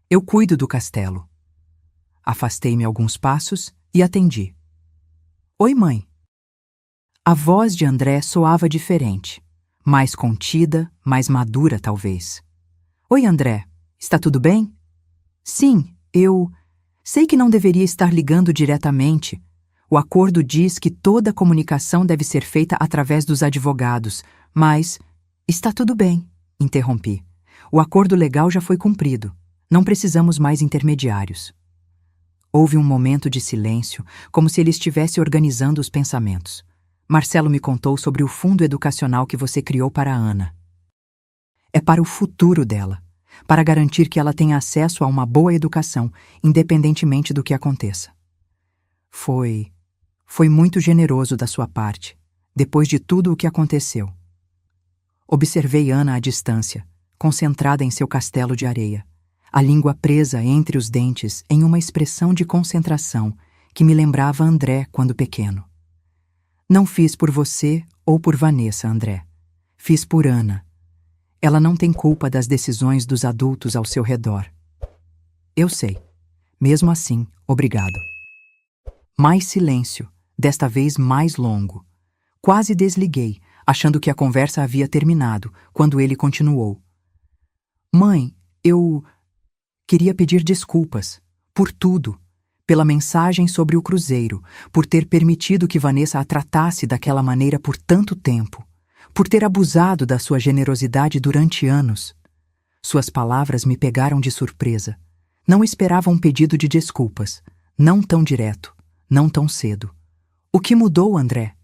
"Eu cuido do castelo." Afastei-me alguns passos e atendi. "Oi, mãe." A voz de André soava diferente. Mais contida, mais madura, talvez. "Oi, André. Está tudo bem?" "Sim, eu... Sei que não deveria estar ligando diretamente. O acordo diz que toda comunicação deve ser feita através dos advogados, mas... Está tudo bem", interrompi. "O acordo legal já foi cumprido. Não precisamos mais intermediários." Houve um momento de silêncio, como se ele estivesse organizando os pensamentos. "Marcelo me contou sobre o fundo educacional que você criou para a Ana. É para o futuro dela, para garantir que ela tenha acesso a uma boa educação, independentemente do que aconteça." Foi muito generoso da sua parte, depois de tudo o que aconteceu. Observei Ana à distância, concentrada em seu castelo de areia, a língua presa entre os dentes em uma expressão de concentração que me lembrava André quando pequeno. "Não fiz por você ou por Vanessa, André. Fiz por Ana. Ela não tem culpa das decisões dos adultos ao seu redor." "Eu sei. Mesmo assim, obrigado." Mais silêncio, desta vez mais longo. Quase desliguei, achando que a conversa havia terminado, quando ele continuou. "Mãe, eu queria pedir desculpas. Por tudo. Pela mensagem sobre o cruzeiro, por ter permitido que Vanessa a tratasse daquela maneira por tanto tempo, por ter abusado da sua generosidade durante anos." Suas palavras me pegaram de surpresa. Não esperava um pedido de desculpas. Não tão direto. Não tão cedo. "O que mudou, André?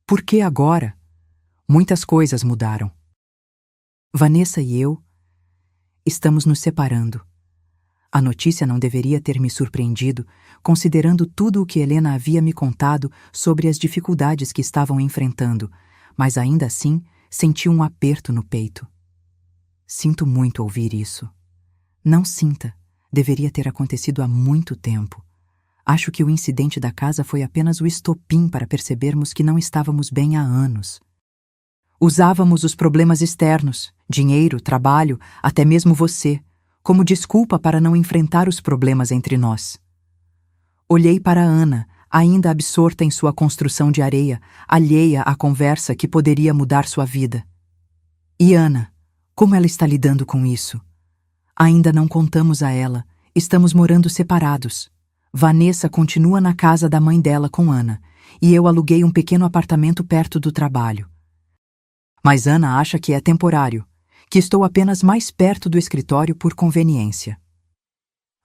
Por que agora?" "Muitas coisas mudaram. Vanessa e eu estamos nos separando." A notícia não deveria ter me surpreendido, considerando tudo o que Helena havia me contado sobre as dificuldades que estavam enfrentando, mas ainda assim senti um aperto no peito. "Sinto muito ouvir isso." "Não sinta. Deveria ter acontecido há muito tempo. Acho que o incidente da casa foi apenas o estopim para percebermos que não estávamos bem há anos. Usávamos os problemas externos, dinheiro, trabalho, até mesmo você, como desculpa para não enfrentar os problemas entre nós." Olhei para Ana, ainda absorta em sua construção de areia, alheia à conversa que poderia mudar sua vida. "E Ana, como ela está lidando com isso?" "Ainda não contamos a ela. Estamos morando separados. Vanessa continua na casa da mãe dela com Ana, e eu aluguei um pequeno apartamento perto do trabalho. Mas Ana acha que é temporário, que estou apenas mais perto do escritório por conveniência.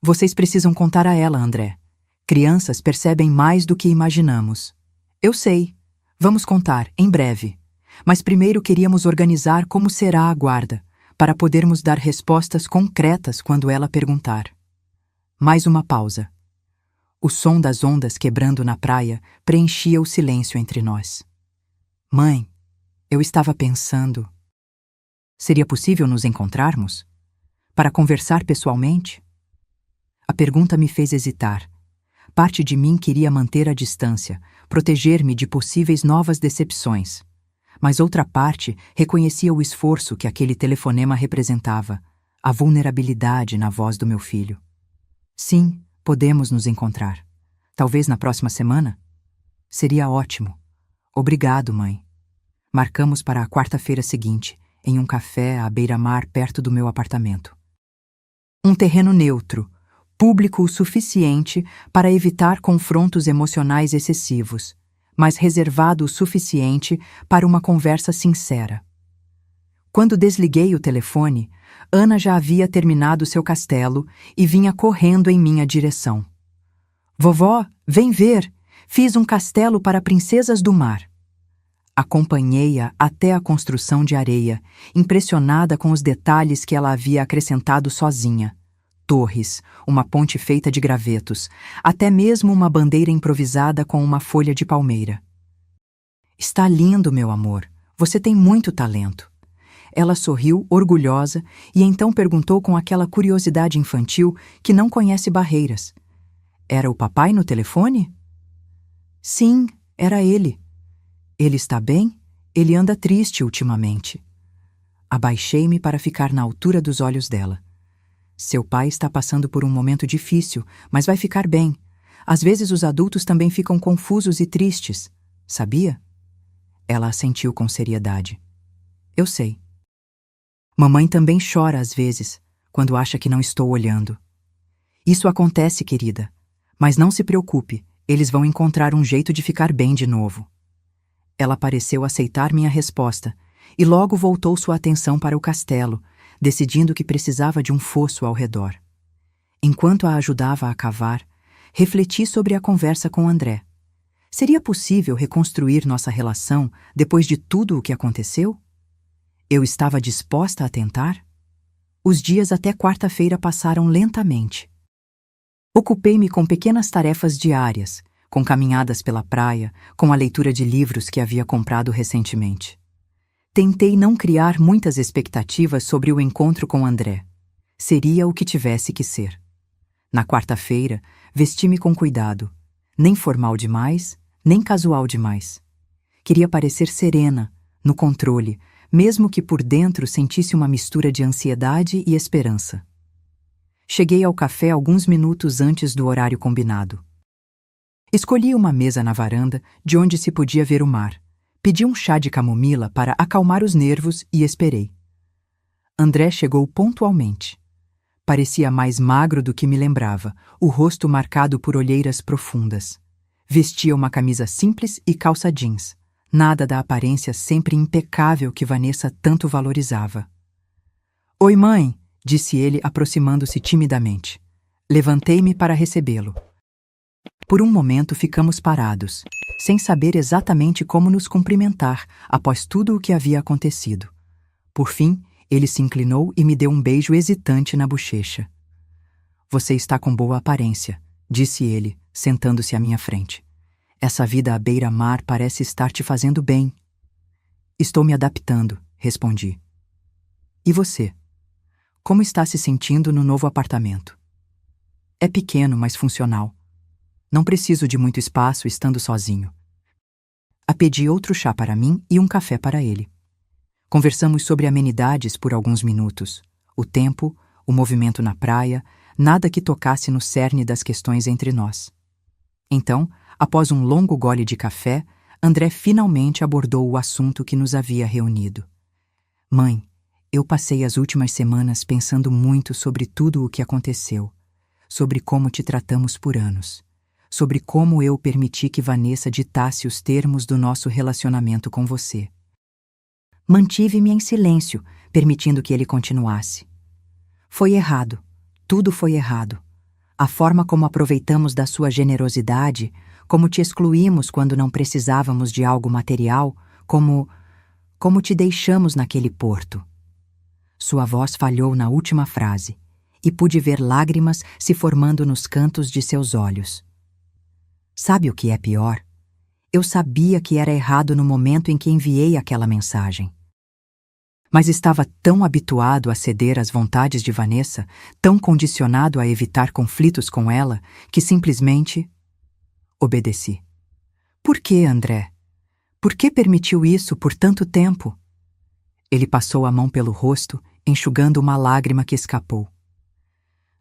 Vocês precisam contar a ela, André. Crianças percebem mais do que imaginamos. Eu sei. Vamos contar, em breve. Mas primeiro queríamos organizar como será a guarda, para podermos dar respostas concretas quando ela perguntar. Mais uma pausa. O som das ondas quebrando na praia preenchia o silêncio entre nós. Mãe, eu estava pensando... Seria possível nos encontrarmos? Para conversar pessoalmente? A pergunta me fez hesitar. Parte de mim queria manter a distância, proteger-me de possíveis novas decepções. Mas outra parte reconhecia o esforço que aquele telefonema representava, a vulnerabilidade na voz do meu filho. Sim, podemos nos encontrar. Talvez na próxima semana? Seria ótimo. Obrigado, mãe. Marcamos para a quarta-feira seguinte, em um café à beira-mar perto do meu apartamento. Um terreno neutro, público o suficiente para evitar confrontos emocionais excessivos, mas reservado o suficiente para uma conversa sincera. Quando desliguei o telefone, Ana já havia terminado seu castelo e vinha correndo em minha direção. Vovó, vem ver! Fiz um castelo para princesas do mar. Acompanhei-a até a construção de areia, impressionada com os detalhes que ela havia acrescentado sozinha. Torres, uma ponte feita de gravetos, até mesmo uma bandeira improvisada com uma folha de palmeira. Está lindo, meu amor. Você tem muito talento. Ela sorriu, orgulhosa, e então perguntou com aquela curiosidade infantil que não conhece barreiras. Era o papai no telefone? Sim, era ele. Ele está bem? Ele anda triste ultimamente. Abaixei-me para ficar na altura dos olhos dela. Seu pai está passando por um momento difícil, mas vai ficar bem. Às vezes os adultos também ficam confusos e tristes. Sabia? Ela assentiu com seriedade. Eu sei. Mamãe também chora às vezes, quando acha que não estou olhando. Isso acontece, querida. Mas não se preocupe, eles vão encontrar um jeito de ficar bem de novo. Ela pareceu aceitar minha resposta, e logo voltou sua atenção para o castelo, decidindo que precisava de um fosso ao redor. Enquanto a ajudava a cavar, refleti sobre a conversa com André. Seria possível reconstruir nossa relação depois de tudo o que aconteceu? Eu estava disposta a tentar? Os dias até quarta-feira passaram lentamente. Ocupei-me com pequenas tarefas diárias, com caminhadas pela praia, com a leitura de livros que havia comprado recentemente. Tentei não criar muitas expectativas sobre o encontro com André. Seria o que tivesse que ser. Na quarta-feira, vesti-me com cuidado, nem formal demais, nem casual demais. Queria parecer serena, no controle, mesmo que por dentro sentisse uma mistura de ansiedade e esperança. Cheguei ao café alguns minutos antes do horário combinado. Escolhi uma mesa na varanda, de onde se podia ver o mar. Pedi um chá de camomila para acalmar os nervos e esperei. André chegou pontualmente. Parecia mais magro do que me lembrava, o rosto marcado por olheiras profundas. Vestia uma camisa simples e calça jeans. Nada da aparência sempre impecável que Vanessa tanto valorizava. Oi, mãe, disse ele, aproximando-se timidamente. Levantei-me para recebê-lo. Por um momento ficamos parados, sem saber exatamente como nos cumprimentar após tudo o que havia acontecido. Por fim, ele se inclinou e me deu um beijo hesitante na bochecha. Você está com boa aparência, disse ele, sentando-se à minha frente. Essa vida à beira-mar parece estar te fazendo bem. Estou me adaptando, respondi. E você? Como está se sentindo no novo apartamento? É pequeno, mas funcional. Não preciso de muito espaço estando sozinho. Pedi outro chá para mim e um café para ele. Conversamos sobre amenidades por alguns minutos. O tempo, o movimento na praia, nada que tocasse no cerne das questões entre nós. Então, após um longo gole de café, André finalmente abordou o assunto que nos havia reunido. Mãe, eu passei as últimas semanas pensando muito sobre tudo o que aconteceu. sobre como te tratamos por anos, sobre como eu permiti que Vanessa ditasse os termos do nosso relacionamento com você. Mantive-me em silêncio, permitindo que ele continuasse. Foi errado. Tudo foi errado. A forma como aproveitamos da sua generosidade, como te excluímos quando não precisávamos de algo material, como te deixamos naquele porto. Sua voz falhou na última frase, e pude ver lágrimas se formando nos cantos de seus olhos. Sabe o que é pior? Eu sabia que era errado no momento em que enviei aquela mensagem. Mas estava tão habituado a ceder às vontades de Vanessa, tão condicionado a evitar conflitos com ela, que simplesmente obedeci. Por que, André? Por que permitiu isso por tanto tempo? Ele passou a mão pelo rosto, enxugando uma lágrima que escapou.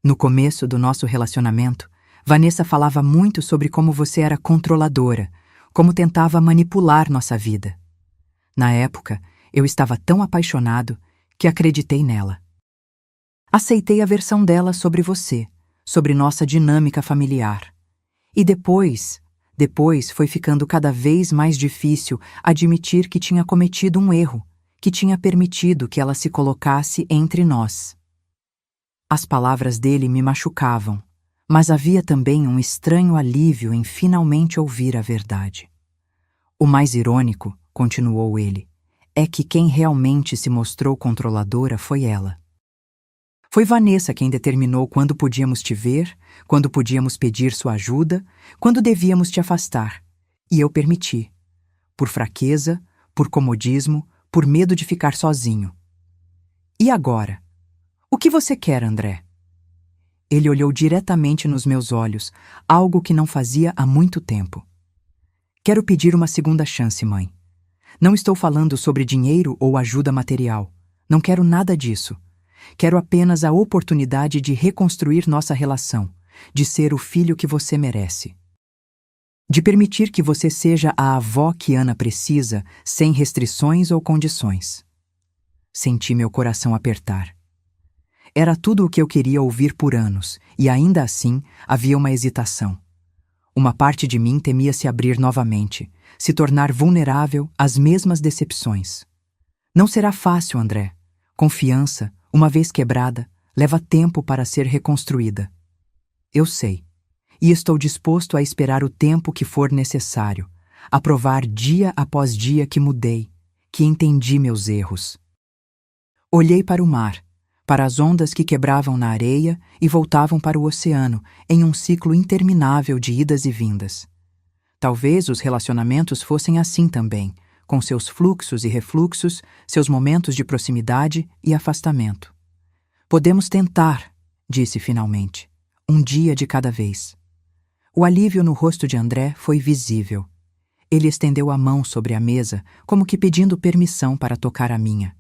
No começo do nosso relacionamento, Vanessa falava muito sobre como você era controladora, como tentava manipular nossa vida. Na época, eu estava tão apaixonado que acreditei nela. Aceitei a versão dela sobre você, sobre nossa dinâmica familiar. E depois foi ficando cada vez mais difícil admitir que tinha cometido um erro, que tinha permitido que ela se colocasse entre nós. As palavras dele me machucavam, mas havia também um estranho alívio em finalmente ouvir a verdade. O mais irônico, continuou ele, é que quem realmente se mostrou controladora foi ela. Foi Vanessa quem determinou quando podíamos te ver, quando podíamos pedir sua ajuda, quando devíamos te afastar. E eu permiti. Por fraqueza, por comodismo, por medo de ficar sozinho. E agora? O que você quer, André? Ele olhou diretamente nos meus olhos, algo que não fazia há muito tempo. Quero pedir uma segunda chance, mãe. Não estou falando sobre dinheiro ou ajuda material. Não quero nada disso. Quero apenas a oportunidade de reconstruir nossa relação, de ser o filho que você merece. De permitir que você seja a avó que Ana precisa, sem restrições ou condições. Senti meu coração apertar. Era tudo o que eu queria ouvir por anos, e ainda assim havia uma hesitação. Uma parte de mim temia se abrir novamente, se tornar vulnerável às mesmas decepções. Não será fácil, André. Confiança, uma vez quebrada, leva tempo para ser reconstruída. Eu sei, e estou disposto a esperar o tempo que for necessário, a provar dia após dia que mudei, que entendi meus erros. Olhei para o mar, para as ondas que quebravam na areia e voltavam para o oceano, em um ciclo interminável de idas e vindas. Talvez os relacionamentos fossem assim também, com seus fluxos e refluxos, seus momentos de proximidade e afastamento. Podemos tentar, disse finalmente, um dia de cada vez. O alívio no rosto de André foi visível. Ele estendeu a mão sobre a mesa, como que pedindo permissão para tocar a minha.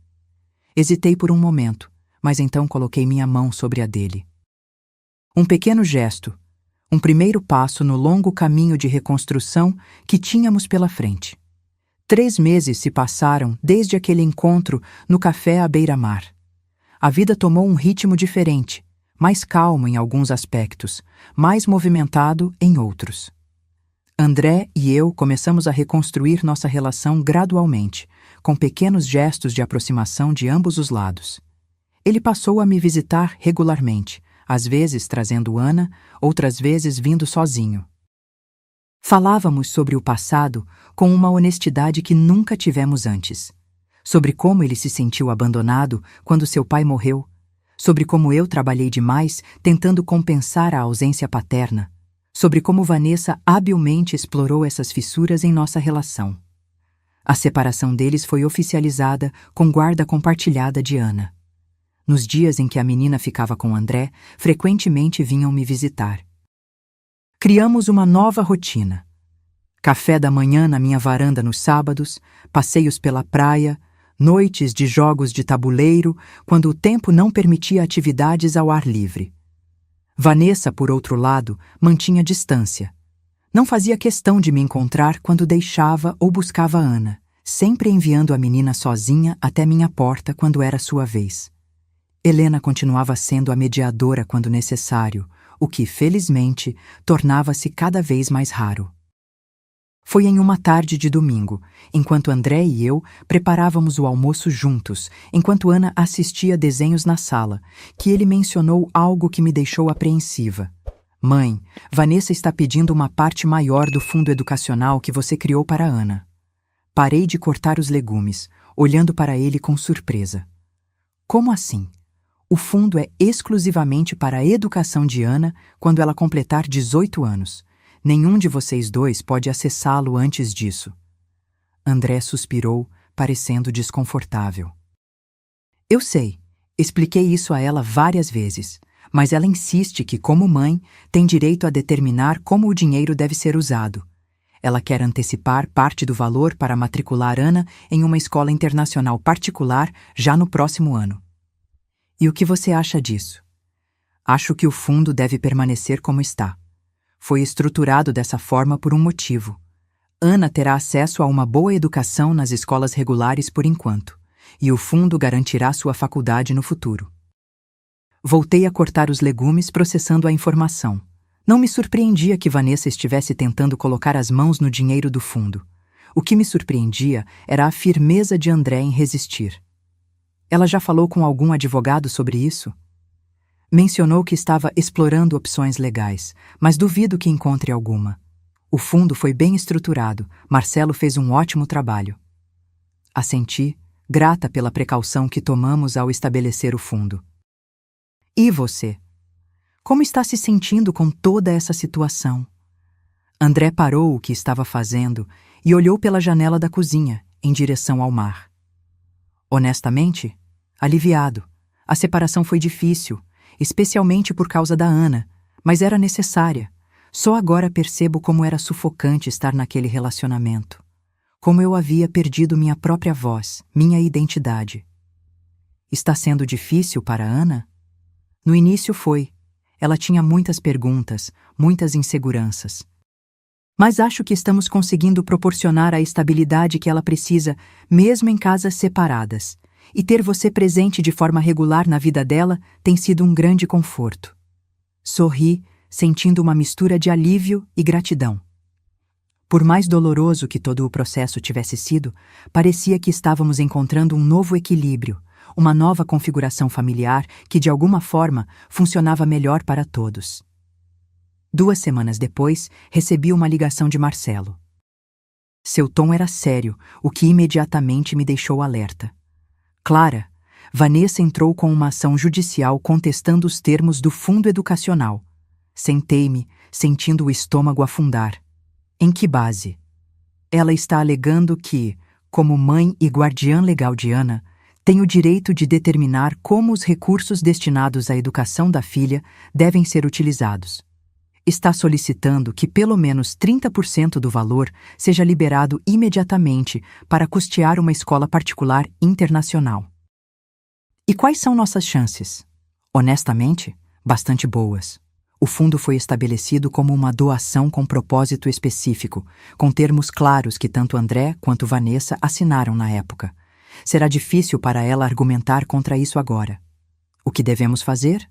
Hesitei por um momento, mas então coloquei minha mão sobre a dele. Um pequeno gesto, um primeiro passo no longo caminho de reconstrução que tínhamos pela frente. 3 meses se passaram desde aquele encontro no café à beira-mar. A vida tomou um ritmo diferente, mais calmo em alguns aspectos, mais movimentado em outros. André e eu começamos a reconstruir nossa relação gradualmente, com pequenos gestos de aproximação de ambos os lados. Ele passou a me visitar regularmente, às vezes trazendo Ana, outras vezes vindo sozinho. Falávamos sobre o passado com uma honestidade que nunca tivemos antes. Sobre como ele se sentiu abandonado quando seu pai morreu, sobre como eu trabalhei demais tentando compensar a ausência paterna, sobre como Vanessa habilmente explorou essas fissuras em nossa relação. A separação deles foi oficializada com guarda compartilhada de Ana. Nos dias em que a menina ficava com André, frequentemente vinham me visitar. Criamos uma nova rotina. Café da manhã na minha varanda nos sábados, passeios pela praia, noites de jogos de tabuleiro, quando o tempo não permitia atividades ao ar livre. Vanessa, por outro lado, mantinha distância. Não fazia questão de me encontrar quando deixava ou buscava Ana, sempre enviando a menina sozinha até minha porta quando era sua vez. Helena continuava sendo a mediadora quando necessário, o que, felizmente, tornava-se cada vez mais raro. Foi em uma tarde de domingo, enquanto André e eu preparávamos o almoço juntos, enquanto Ana assistia desenhos na sala, que ele mencionou algo que me deixou apreensiva. Mãe, Vanessa está pedindo uma parte maior do fundo educacional que você criou para Ana. Parei de cortar os legumes, olhando para ele com surpresa. Como assim? O fundo é exclusivamente para a educação de Ana quando ela completar 18 anos. Nenhum de vocês dois pode acessá-lo antes disso. André suspirou, parecendo desconfortável. Eu sei, expliquei isso a ela várias vezes, mas ela insiste que, como mãe, tem direito a determinar como o dinheiro deve ser usado. Ela quer antecipar parte do valor para matricular Ana em uma escola internacional particular já no próximo ano. E o que você acha disso? Acho que o fundo deve permanecer como está. Foi estruturado dessa forma por um motivo. Ana terá acesso a uma boa educação nas escolas regulares por enquanto, e o fundo garantirá sua faculdade no futuro. Voltei a cortar os legumes, processando a informação. Não me surpreendia que Vanessa estivesse tentando colocar as mãos no dinheiro do fundo. O que me surpreendia era a firmeza de André em resistir. Ela já falou com algum advogado sobre isso? Mencionou que estava explorando opções legais, mas duvido que encontre alguma. O fundo foi bem estruturado, Marcelo fez um ótimo trabalho. Assenti, grata pela precaução que tomamos ao estabelecer o fundo. E você? Como está se sentindo com toda essa situação? André parou o que estava fazendo e olhou pela janela da cozinha, em direção ao mar. Honestamente, aliviado. A separação foi difícil, especialmente por causa da Ana, mas era necessária. Só agora percebo como era sufocante estar naquele relacionamento. Como eu havia perdido minha própria voz, minha identidade. Está sendo difícil para Ana? No início foi. Ela tinha muitas perguntas, muitas inseguranças. Mas acho que estamos conseguindo proporcionar a estabilidade que ela precisa, mesmo em casas separadas. E ter você presente de forma regular na vida dela tem sido um grande conforto. Sorri, sentindo uma mistura de alívio e gratidão. Por mais doloroso que todo o processo tivesse sido, parecia que estávamos encontrando um novo equilíbrio, uma nova configuração familiar que, de alguma forma, funcionava melhor para todos. 2 semanas depois, recebi uma ligação de Marcelo. Seu tom era sério, o que imediatamente me deixou alerta. Clara, Vanessa entrou com uma ação judicial contestando os termos do fundo educacional. Sentei-me, sentindo o estômago afundar. Em que base? Ela está alegando que, como mãe e guardiã legal de Ana, tem o direito de determinar como os recursos destinados à educação da filha devem ser utilizados. Está solicitando que pelo menos 30% do valor seja liberado imediatamente para custear uma escola particular internacional. E quais são nossas chances? Honestamente, bastante boas. O fundo foi estabelecido como uma doação com propósito específico, com termos claros que tanto André quanto Vanessa assinaram na época. Será difícil para ela argumentar contra isso agora. O que devemos fazer?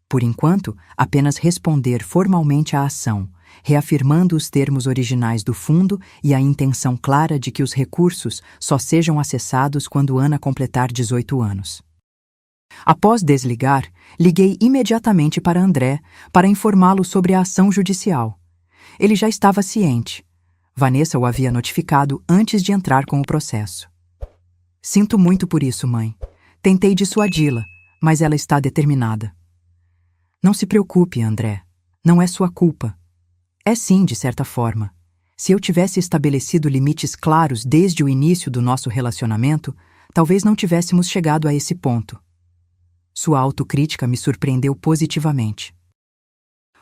Por enquanto, apenas responder formalmente à ação, reafirmando os termos originais do fundo e a intenção clara de que os recursos só sejam acessados quando Ana completar 18 anos. Após desligar, liguei imediatamente para André para informá-lo sobre a ação judicial. Ele já estava ciente. Vanessa o havia notificado antes de entrar com o processo. Sinto muito por isso, mãe. Tentei dissuadi-la, mas ela está determinada. Não se preocupe, André. Não é sua culpa. É sim, de certa forma. Se eu tivesse estabelecido limites claros desde o início do nosso relacionamento, talvez não tivéssemos chegado a esse ponto. Sua autocrítica me surpreendeu positivamente.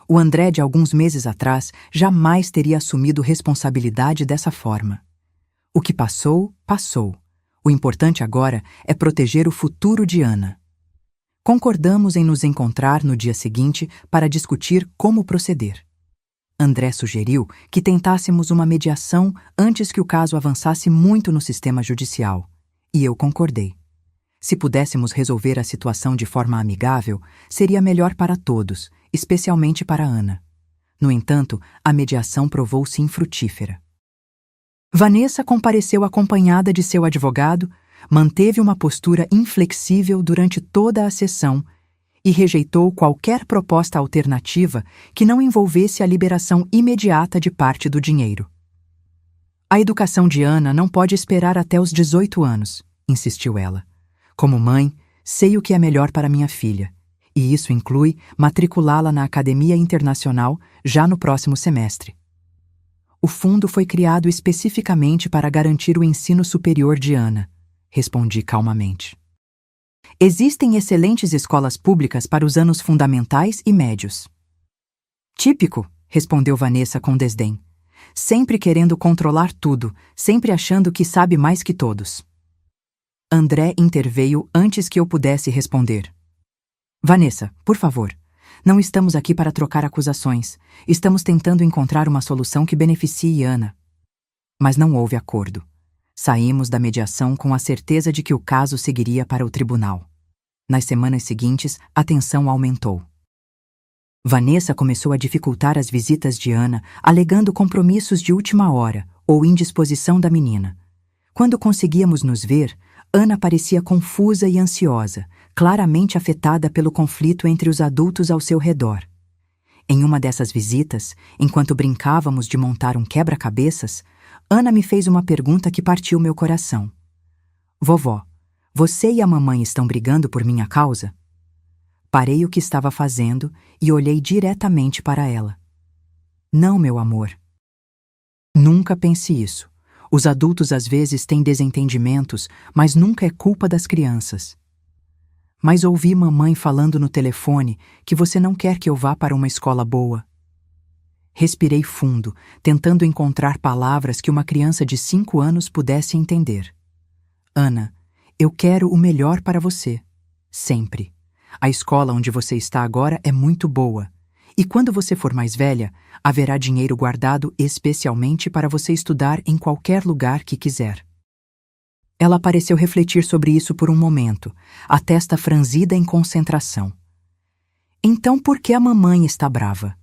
O André de alguns meses atrás jamais teria assumido responsabilidade dessa forma. O que passou, passou. O importante agora é proteger o futuro de Ana. Concordamos em nos encontrar no dia seguinte para discutir como proceder. André sugeriu que tentássemos uma mediação antes que o caso avançasse muito no sistema judicial, e eu concordei. Se pudéssemos resolver a situação de forma amigável, seria melhor para todos, especialmente para Ana. No entanto, a mediação provou-se infrutífera. Vanessa compareceu acompanhada de seu advogado, manteve uma postura inflexível durante toda a sessão e rejeitou qualquer proposta alternativa que não envolvesse a liberação imediata de parte do dinheiro. A educação de Ana não pode esperar até os 18 anos, insistiu ela. Como mãe, sei o que é melhor para minha filha, e isso inclui matriculá-la na Academia Internacional já no próximo semestre. O fundo foi criado especificamente para garantir o ensino superior de Ana, respondi calmamente. Existem excelentes escolas públicas para os anos fundamentais e médios. Típico, respondeu Vanessa com desdém. Sempre querendo controlar tudo, sempre achando que sabe mais que todos. André interveio antes que eu pudesse responder. Vanessa, por favor, não estamos aqui para trocar acusações. Estamos tentando encontrar uma solução que beneficie Ana. Mas não houve acordo. Saímos da mediação com a certeza de que o caso seguiria para o tribunal. Nas semanas seguintes, a tensão aumentou. Vanessa começou a dificultar as visitas de Ana, alegando compromissos de última hora ou indisposição da menina. Quando conseguíamos nos ver, Ana parecia confusa e ansiosa, claramente afetada pelo conflito entre os adultos ao seu redor. Em uma dessas visitas, enquanto brincávamos de montar um quebra-cabeças, Ana me fez uma pergunta que partiu meu coração. Vovó, você e a mamãe estão brigando por minha causa? Parei o que estava fazendo e olhei diretamente para ela. Não, meu amor. Nunca pense isso. Os adultos às vezes têm desentendimentos, mas nunca é culpa das crianças. Mas ouvi mamãe falando no telefone que você não quer que eu vá para uma escola boa. Respirei fundo, tentando encontrar palavras que uma criança de 5 anos pudesse entender. Ana, eu quero o melhor para você. Sempre. A escola onde você está agora é muito boa. E quando você for mais velha, haverá dinheiro guardado especialmente para você estudar em qualquer lugar que quiser. Ela pareceu refletir sobre isso por um momento, a testa franzida em concentração. Então por que a mamãe está brava?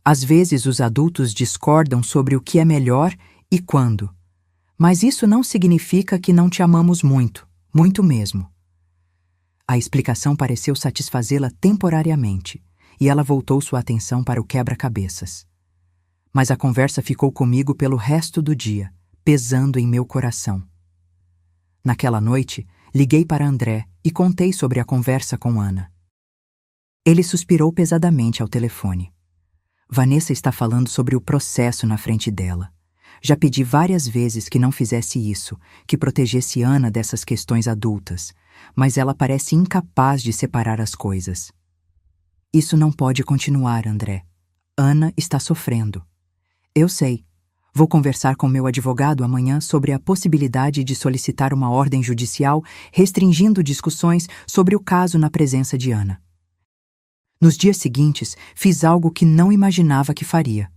Às vezes os adultos discordam sobre o que é melhor e quando. Mas isso não significa que não te amamos muito, muito mesmo. A explicação pareceu satisfazê-la temporariamente, e ela voltou sua atenção para o quebra-cabeças. Mas a conversa ficou comigo pelo resto do dia, pesando em meu coração. Naquela noite, liguei para André e contei sobre a conversa com Ana. Ele suspirou pesadamente ao telefone. Vanessa está falando sobre o processo na frente dela. Já pedi várias vezes que não fizesse isso, que protegesse Ana dessas questões adultas, mas ela parece incapaz de separar as coisas. Isso não pode continuar, André. Ana está sofrendo. Eu sei. Vou conversar com meu advogado amanhã sobre a possibilidade de solicitar uma ordem judicial restringindo discussões sobre o caso na presença de Ana. Nos dias seguintes, fiz algo que não imaginava que faria.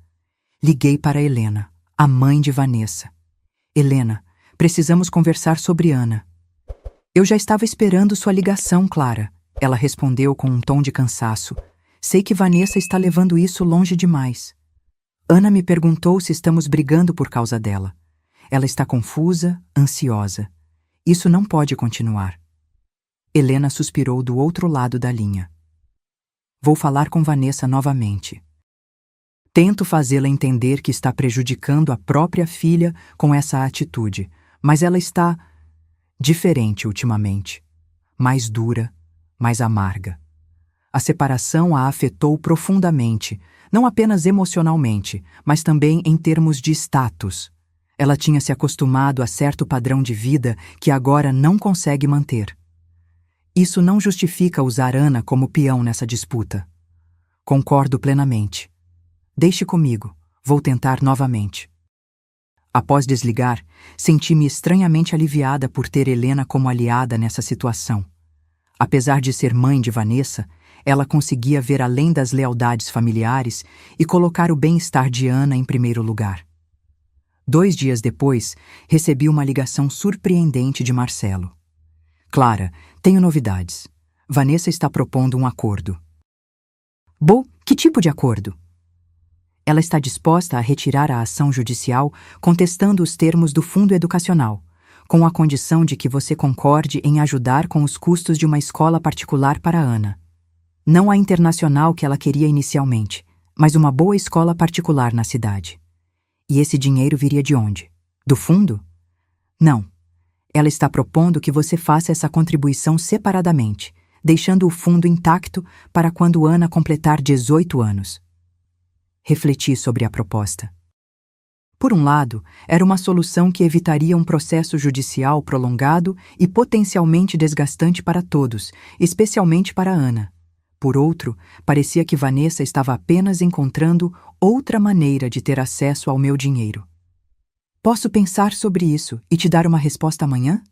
Liguei para Helena, a mãe de Vanessa. Helena, precisamos conversar sobre Ana. Eu já estava esperando sua ligação, Clara. Ela respondeu com um tom de cansaço. Sei que Vanessa está levando isso longe demais. Ana me perguntou se estamos brigando por causa dela. Ela está confusa, ansiosa. Isso não pode continuar. Helena suspirou do outro lado da linha. Vou falar com Vanessa novamente. Tento fazê-la entender que está prejudicando a própria filha com essa atitude, mas ela está diferente ultimamente. Mais dura, mais amarga. A separação a afetou profundamente, não apenas emocionalmente, mas também em termos de status. Ela tinha se acostumado a certo padrão de vida que agora não consegue manter. Isso não justifica usar Ana como peão nessa disputa. Concordo plenamente. Deixe comigo, vou tentar novamente. Após desligar, senti-me estranhamente aliviada por ter Helena como aliada nessa situação. Apesar de ser mãe de Vanessa, ela conseguia ver além das lealdades familiares e colocar o bem-estar de Ana em primeiro lugar. 2 dias depois, recebi uma ligação surpreendente de Marcelo. Clara, tenho novidades. Vanessa está propondo um acordo. Bom, que tipo de acordo? Ela está disposta a retirar a ação judicial contestando os termos do fundo educacional, com a condição de que você concorde em ajudar com os custos de uma escola particular para Ana. Não a internacional que ela queria inicialmente, mas uma boa escola particular na cidade. E esse dinheiro viria de onde? Do fundo? Não. Ela está propondo que você faça essa contribuição separadamente, deixando o fundo intacto para quando Ana completar 18 anos. Refleti sobre a proposta. Por um lado, era uma solução que evitaria um processo judicial prolongado e potencialmente desgastante para todos, especialmente para Ana. Por outro, parecia que Vanessa estava apenas encontrando outra maneira de ter acesso ao meu dinheiro. Posso pensar sobre isso e te dar uma resposta amanhã?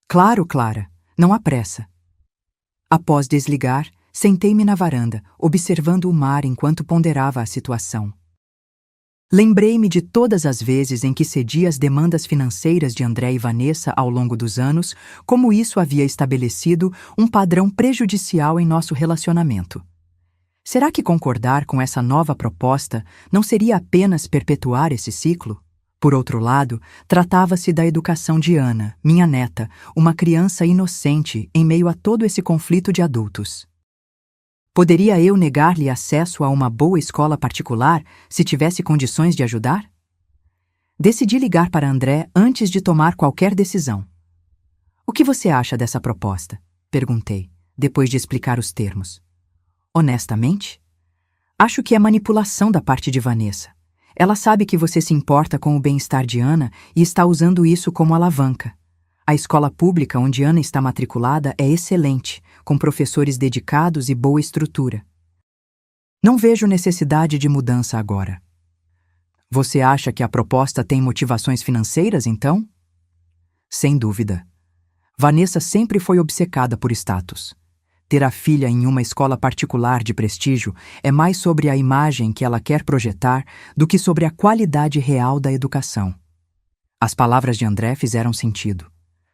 Claro, Clara. Não há pressa. Após desligar, sentei-me na varanda, observando o mar enquanto ponderava a situação. Lembrei-me de todas as vezes em que cedi às demandas financeiras de André e Vanessa ao longo dos anos, como isso havia estabelecido um padrão prejudicial em nosso relacionamento. Será que concordar com essa nova proposta não seria apenas perpetuar esse ciclo? Por outro lado, tratava-se da educação de Ana, minha neta, uma criança inocente em meio a todo esse conflito de adultos. Poderia eu negar-lhe acesso a uma boa escola particular se tivesse condições de ajudar? Decidi ligar para André antes de tomar qualquer decisão. O que você acha dessa proposta? Perguntei, depois de explicar os termos. Honestamente? Acho que é manipulação da parte de Vanessa. Ela sabe que você se importa com o bem-estar de Ana e está usando isso como alavanca. A escola pública onde Ana está matriculada é excelente, com professores dedicados e boa estrutura. Não vejo necessidade de mudança agora. Você acha que a proposta tem motivações financeiras, então? Sem dúvida. Vanessa sempre foi obcecada por status. Ter a filha em uma escola particular de prestígio é mais sobre a imagem que ela quer projetar do que sobre a qualidade real da educação. As palavras de André fizeram sentido.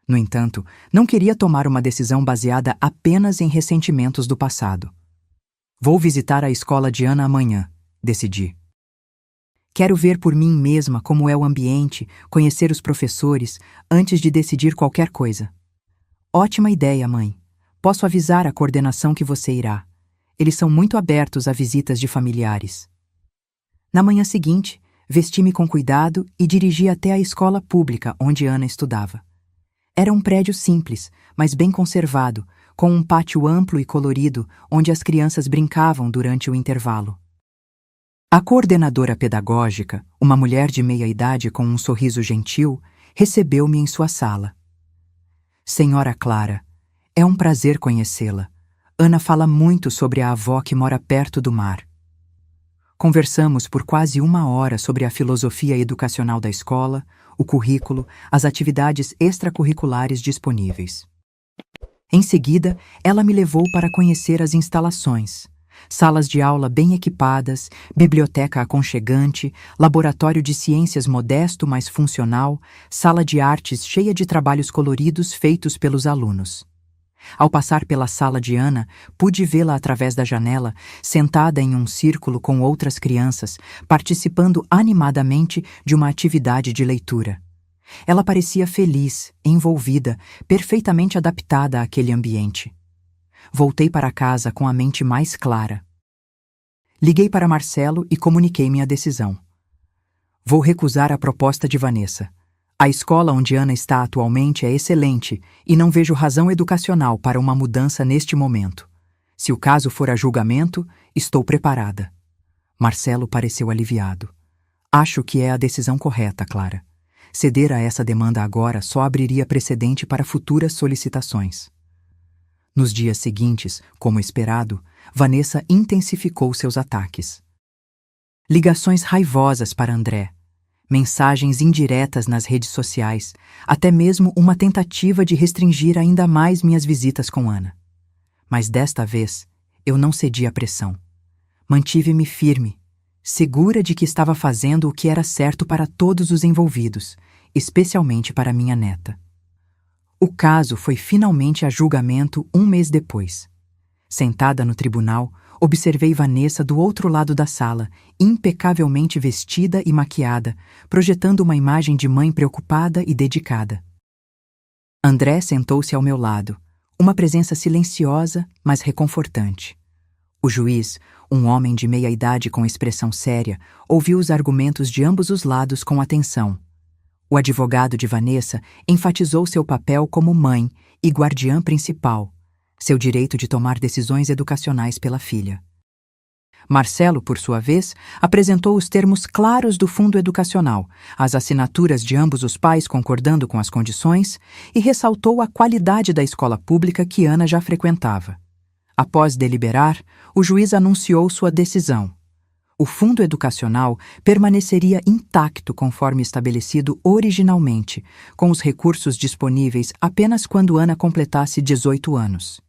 No entanto, não queria tomar uma decisão baseada apenas em ressentimentos do passado. Vou visitar a escola de Ana amanhã, decidi. Quero ver por mim mesma como é o ambiente, conhecer os professores, antes de decidir qualquer coisa. Ótima ideia, mãe. Posso avisar a coordenação que você irá. Eles são muito abertos a visitas de familiares. Na manhã seguinte, vesti-me com cuidado e dirigi até a escola pública onde Ana estudava. Era um prédio simples, mas bem conservado, com um pátio amplo e colorido onde as crianças brincavam durante o intervalo. A coordenadora pedagógica, uma mulher de meia-idade com um sorriso gentil, recebeu-me em sua sala. Senhora Clara, é um prazer conhecê-la. Ana fala muito sobre a avó que mora perto do mar. Conversamos por quase 1 hora sobre a filosofia educacional da escola, o currículo, as atividades extracurriculares disponíveis. Em seguida, ela me levou para conhecer as instalações. Salas de aula bem equipadas, biblioteca aconchegante, laboratório de ciências modesto, mas funcional, sala de artes cheia de trabalhos coloridos feitos pelos alunos. Ao passar pela sala de Ana, pude vê-la através da janela, sentada em um círculo com outras crianças, participando animadamente de uma atividade de leitura. Ela parecia feliz, envolvida, perfeitamente adaptada àquele ambiente. Voltei para casa com a mente mais clara. Liguei para Marcelo e comuniquei minha decisão. Vou recusar a proposta de Vanessa. A escola onde Ana está atualmente é excelente e não vejo razão educacional para uma mudança neste momento. Se o caso for a julgamento, estou preparada. Marcelo pareceu aliviado. Acho que é a decisão correta, Clara. Ceder a essa demanda agora só abriria precedente para futuras solicitações. Nos dias seguintes, como esperado, Vanessa intensificou seus ataques. Ligações raivosas para André. Mensagens indiretas nas redes sociais, até mesmo uma tentativa de restringir ainda mais minhas visitas com Ana. Mas desta vez, eu não cedi à pressão. Mantive-me firme, segura de que estava fazendo o que era certo para todos os envolvidos, especialmente para minha neta. O caso foi finalmente a julgamento um mês depois. Sentada no tribunal, observei Vanessa do outro lado da sala, impecavelmente vestida e maquiada, projetando uma imagem de mãe preocupada e dedicada. André sentou-se ao meu lado, uma presença silenciosa, mas reconfortante. O juiz, um homem de meia-idade com expressão séria, ouviu os argumentos de ambos os lados com atenção. O advogado de Vanessa enfatizou seu papel como mãe e guardiã principal, seu direito de tomar decisões educacionais pela filha. Marcelo, por sua vez, apresentou os termos claros do fundo educacional, as assinaturas de ambos os pais concordando com as condições e ressaltou a qualidade da escola pública que Ana já frequentava. Após deliberar, o juiz anunciou sua decisão. O fundo educacional permaneceria intacto conforme estabelecido originalmente, com os recursos disponíveis apenas quando Ana completasse 18 anos.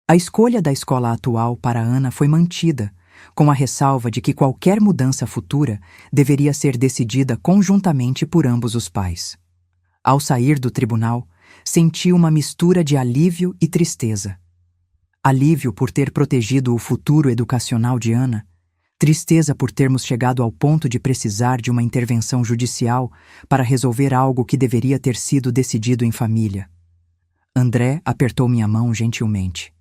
A escolha da escola atual para Ana foi mantida, com a ressalva de que qualquer mudança futura deveria ser decidida conjuntamente por ambos os pais. Ao sair do tribunal, senti uma mistura de alívio e tristeza. Alívio por ter protegido o futuro educacional de Ana, tristeza por termos chegado ao ponto de precisar de uma intervenção judicial para resolver algo que deveria ter sido decidido em família. André apertou minha mão gentilmente.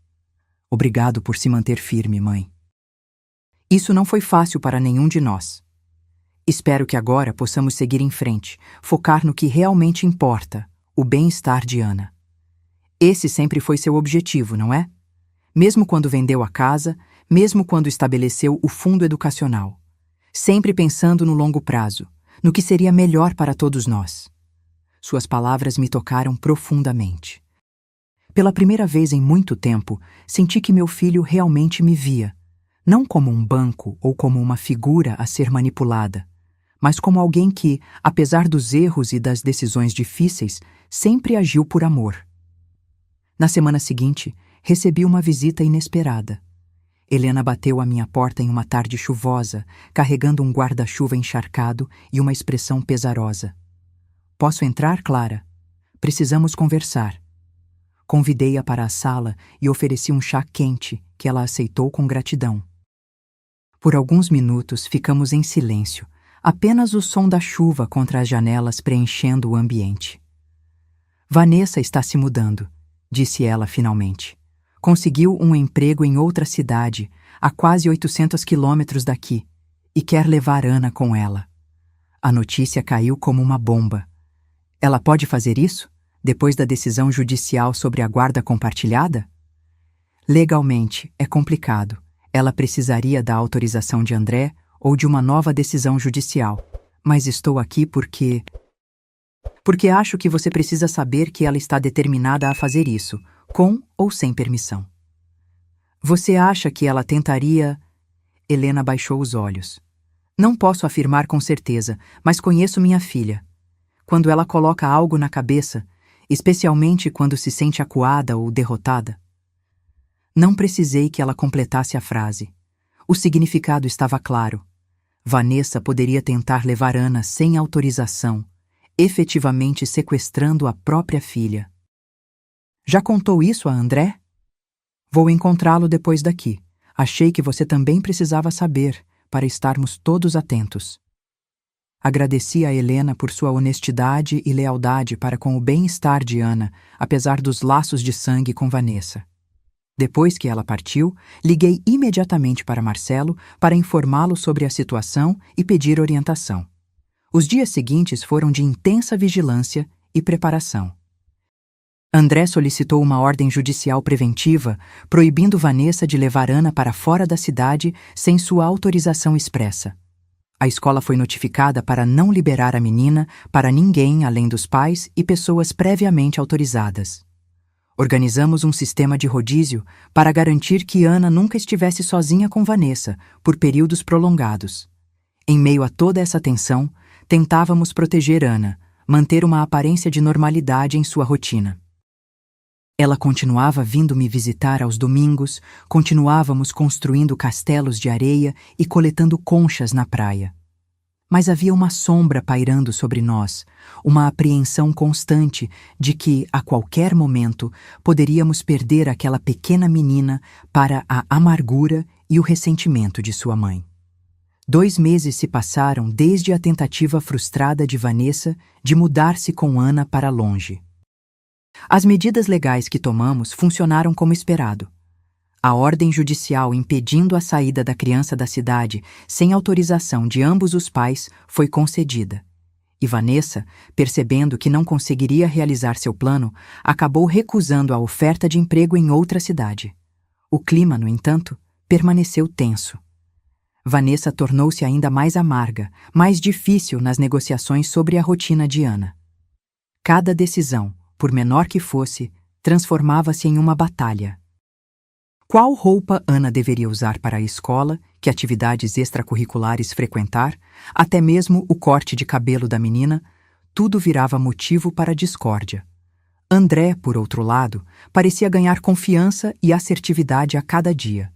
Obrigado por se manter firme, mãe. Isso não foi fácil para nenhum de nós. Espero que agora possamos seguir em frente, focar no que realmente importa, o bem-estar de Ana. Esse sempre foi seu objetivo, não é? Mesmo quando vendeu a casa, mesmo quando estabeleceu o fundo educacional. Sempre pensando no longo prazo, no que seria melhor para todos nós. Suas palavras me tocaram profundamente. Pela primeira vez em muito tempo, senti que meu filho realmente me via, não como um banco ou como uma figura a ser manipulada, mas como alguém que, apesar dos erros e das decisões difíceis, sempre agiu por amor. Na semana seguinte, recebi uma visita inesperada. Helena bateu à minha porta em uma tarde chuvosa, carregando um guarda-chuva encharcado e uma expressão pesarosa. Posso entrar, Clara? Precisamos conversar. Convidei-a para a sala e ofereci um chá quente, que ela aceitou com gratidão. Por alguns minutos ficamos em silêncio, apenas o som da chuva contra as janelas preenchendo o ambiente. Vanessa está se mudando, disse ela finalmente. Conseguiu um emprego em outra cidade, a quase 800 quilômetros daqui, e quer levar Ana com ela. A notícia caiu como uma bomba. Ela pode fazer isso? Depois da decisão judicial sobre a guarda compartilhada? Legalmente, é complicado. Ela precisaria da autorização de André ou de uma nova decisão judicial. Mas estou aqui porque acho que você precisa saber que ela está determinada a fazer isso, com ou sem permissão. Você acha que ela tentaria... Helena baixou os olhos. Não posso afirmar com certeza, mas conheço minha filha. Quando ela coloca algo na cabeça, especialmente quando se sente acuada ou derrotada. Não precisei que ela completasse a frase. O significado estava claro. Vanessa poderia tentar levar Ana sem autorização, efetivamente sequestrando a própria filha. Já contou isso a André? Vou encontrá-lo depois daqui. Achei que você também precisava saber, para estarmos todos atentos. Agradeci a Helena por sua honestidade e lealdade para com o bem-estar de Ana, apesar dos laços de sangue com Vanessa. Depois que ela partiu, liguei imediatamente para Marcelo para informá-lo sobre a situação e pedir orientação. Os dias seguintes foram de intensa vigilância e preparação. André solicitou uma ordem judicial preventiva, proibindo Vanessa de levar Ana para fora da cidade sem sua autorização expressa. A escola foi notificada para não liberar a menina para ninguém além dos pais e pessoas previamente autorizadas. Organizamos um sistema de rodízio para garantir que Ana nunca estivesse sozinha com Vanessa por períodos prolongados. Em meio a toda essa tensão, tentávamos proteger Ana, manter uma aparência de normalidade em sua rotina. Ela continuava vindo me visitar aos domingos, continuávamos construindo castelos de areia e coletando conchas na praia. Mas havia uma sombra pairando sobre nós, uma apreensão constante de que, a qualquer momento, poderíamos perder aquela pequena menina para a amargura e o ressentimento de sua mãe. 2 meses se passaram desde a tentativa frustrada de Vanessa de mudar-se com Ana para longe. As medidas legais que tomamos funcionaram como esperado. A ordem judicial impedindo a saída da criança da cidade sem autorização de ambos os pais foi concedida. E Vanessa, percebendo que não conseguiria realizar seu plano, acabou recusando a oferta de emprego em outra cidade. O clima, no entanto, permaneceu tenso. Vanessa tornou-se ainda mais amarga, mais difícil nas negociações sobre a rotina de Ana. Cada decisão, por menor que fosse, transformava-se em uma batalha. Qual roupa Ana deveria usar para a escola, que atividades extracurriculares frequentar, até mesmo o corte de cabelo da menina, tudo virava motivo para discórdia. André, por outro lado, parecia ganhar confiança e assertividade a cada dia.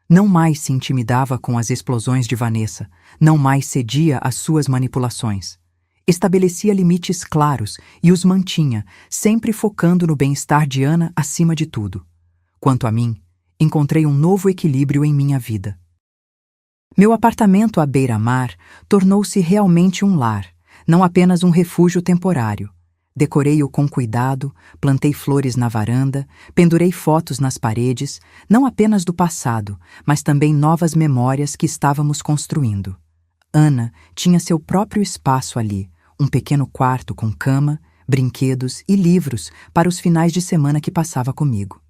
Não mais se intimidava com as explosões de Vanessa, não mais cedia às suas manipulações. Estabelecia limites claros e os mantinha, sempre focando no bem-estar de Ana acima de tudo. Quanto a mim, encontrei um novo equilíbrio em minha vida. Meu apartamento à beira-mar tornou-se realmente um lar, não apenas um refúgio temporário. Decorei-o com cuidado, plantei flores na varanda, pendurei fotos nas paredes, não apenas do passado, mas também novas memórias que estávamos construindo. Ana tinha seu próprio espaço ali, um pequeno quarto com cama, brinquedos e livros para os finais de semana que passava comigo.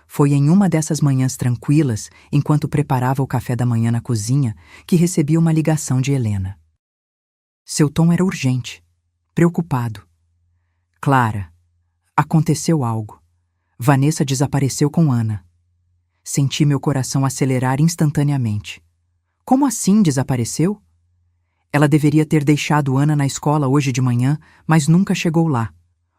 Foi em uma dessas manhãs tranquilas, enquanto preparava o café da manhã na cozinha, que recebi uma ligação de Helena. Seu tom era urgente, preocupado. Clara, aconteceu algo. Vanessa desapareceu com Ana. Senti meu coração acelerar instantaneamente. Como assim desapareceu? Ela deveria ter deixado Ana na escola hoje de manhã, mas nunca chegou lá.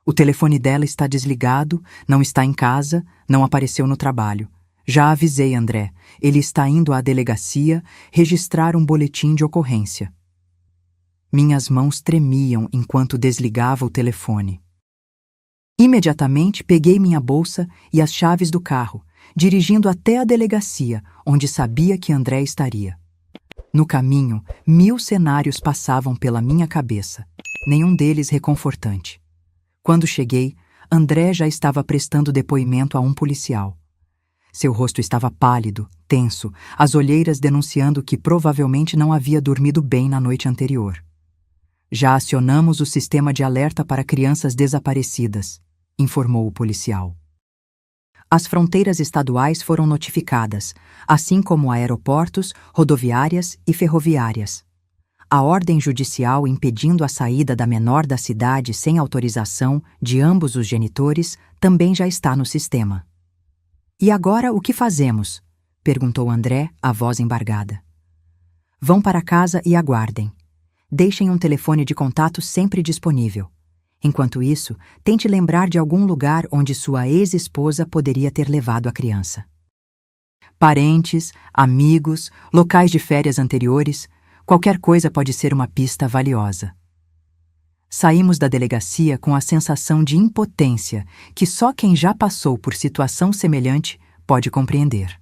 O telefone dela está desligado, não está em casa, não apareceu no trabalho. Já avisei André, ele está indo à delegacia registrar um boletim de ocorrência. Minhas mãos tremiam enquanto desligava o telefone. Imediatamente peguei minha bolsa e as chaves do carro, dirigindo até a delegacia, onde sabia que André estaria. No caminho, 1000 cenários passavam pela minha cabeça, nenhum deles reconfortante. Quando cheguei, André já estava prestando depoimento a um policial. Seu rosto estava pálido, tenso, as olheiras denunciando que provavelmente não havia dormido bem na noite anterior. Já acionamos o sistema de alerta para crianças desaparecidas, informou o policial. As fronteiras estaduais foram notificadas, assim como aeroportos, rodoviárias e ferroviárias. A ordem judicial impedindo a saída da menor da cidade sem autorização de ambos os genitores também já está no sistema. E agora o que fazemos? Perguntou André, a voz embargada. Vão para casa e aguardem. Deixem um telefone de contato sempre disponível. Enquanto isso, tente lembrar de algum lugar onde sua ex-esposa poderia ter levado a criança. Parentes, amigos, locais de férias anteriores, qualquer coisa pode ser uma pista valiosa. Saímos da delegacia com a sensação de impotência que só quem já passou por situação semelhante pode compreender.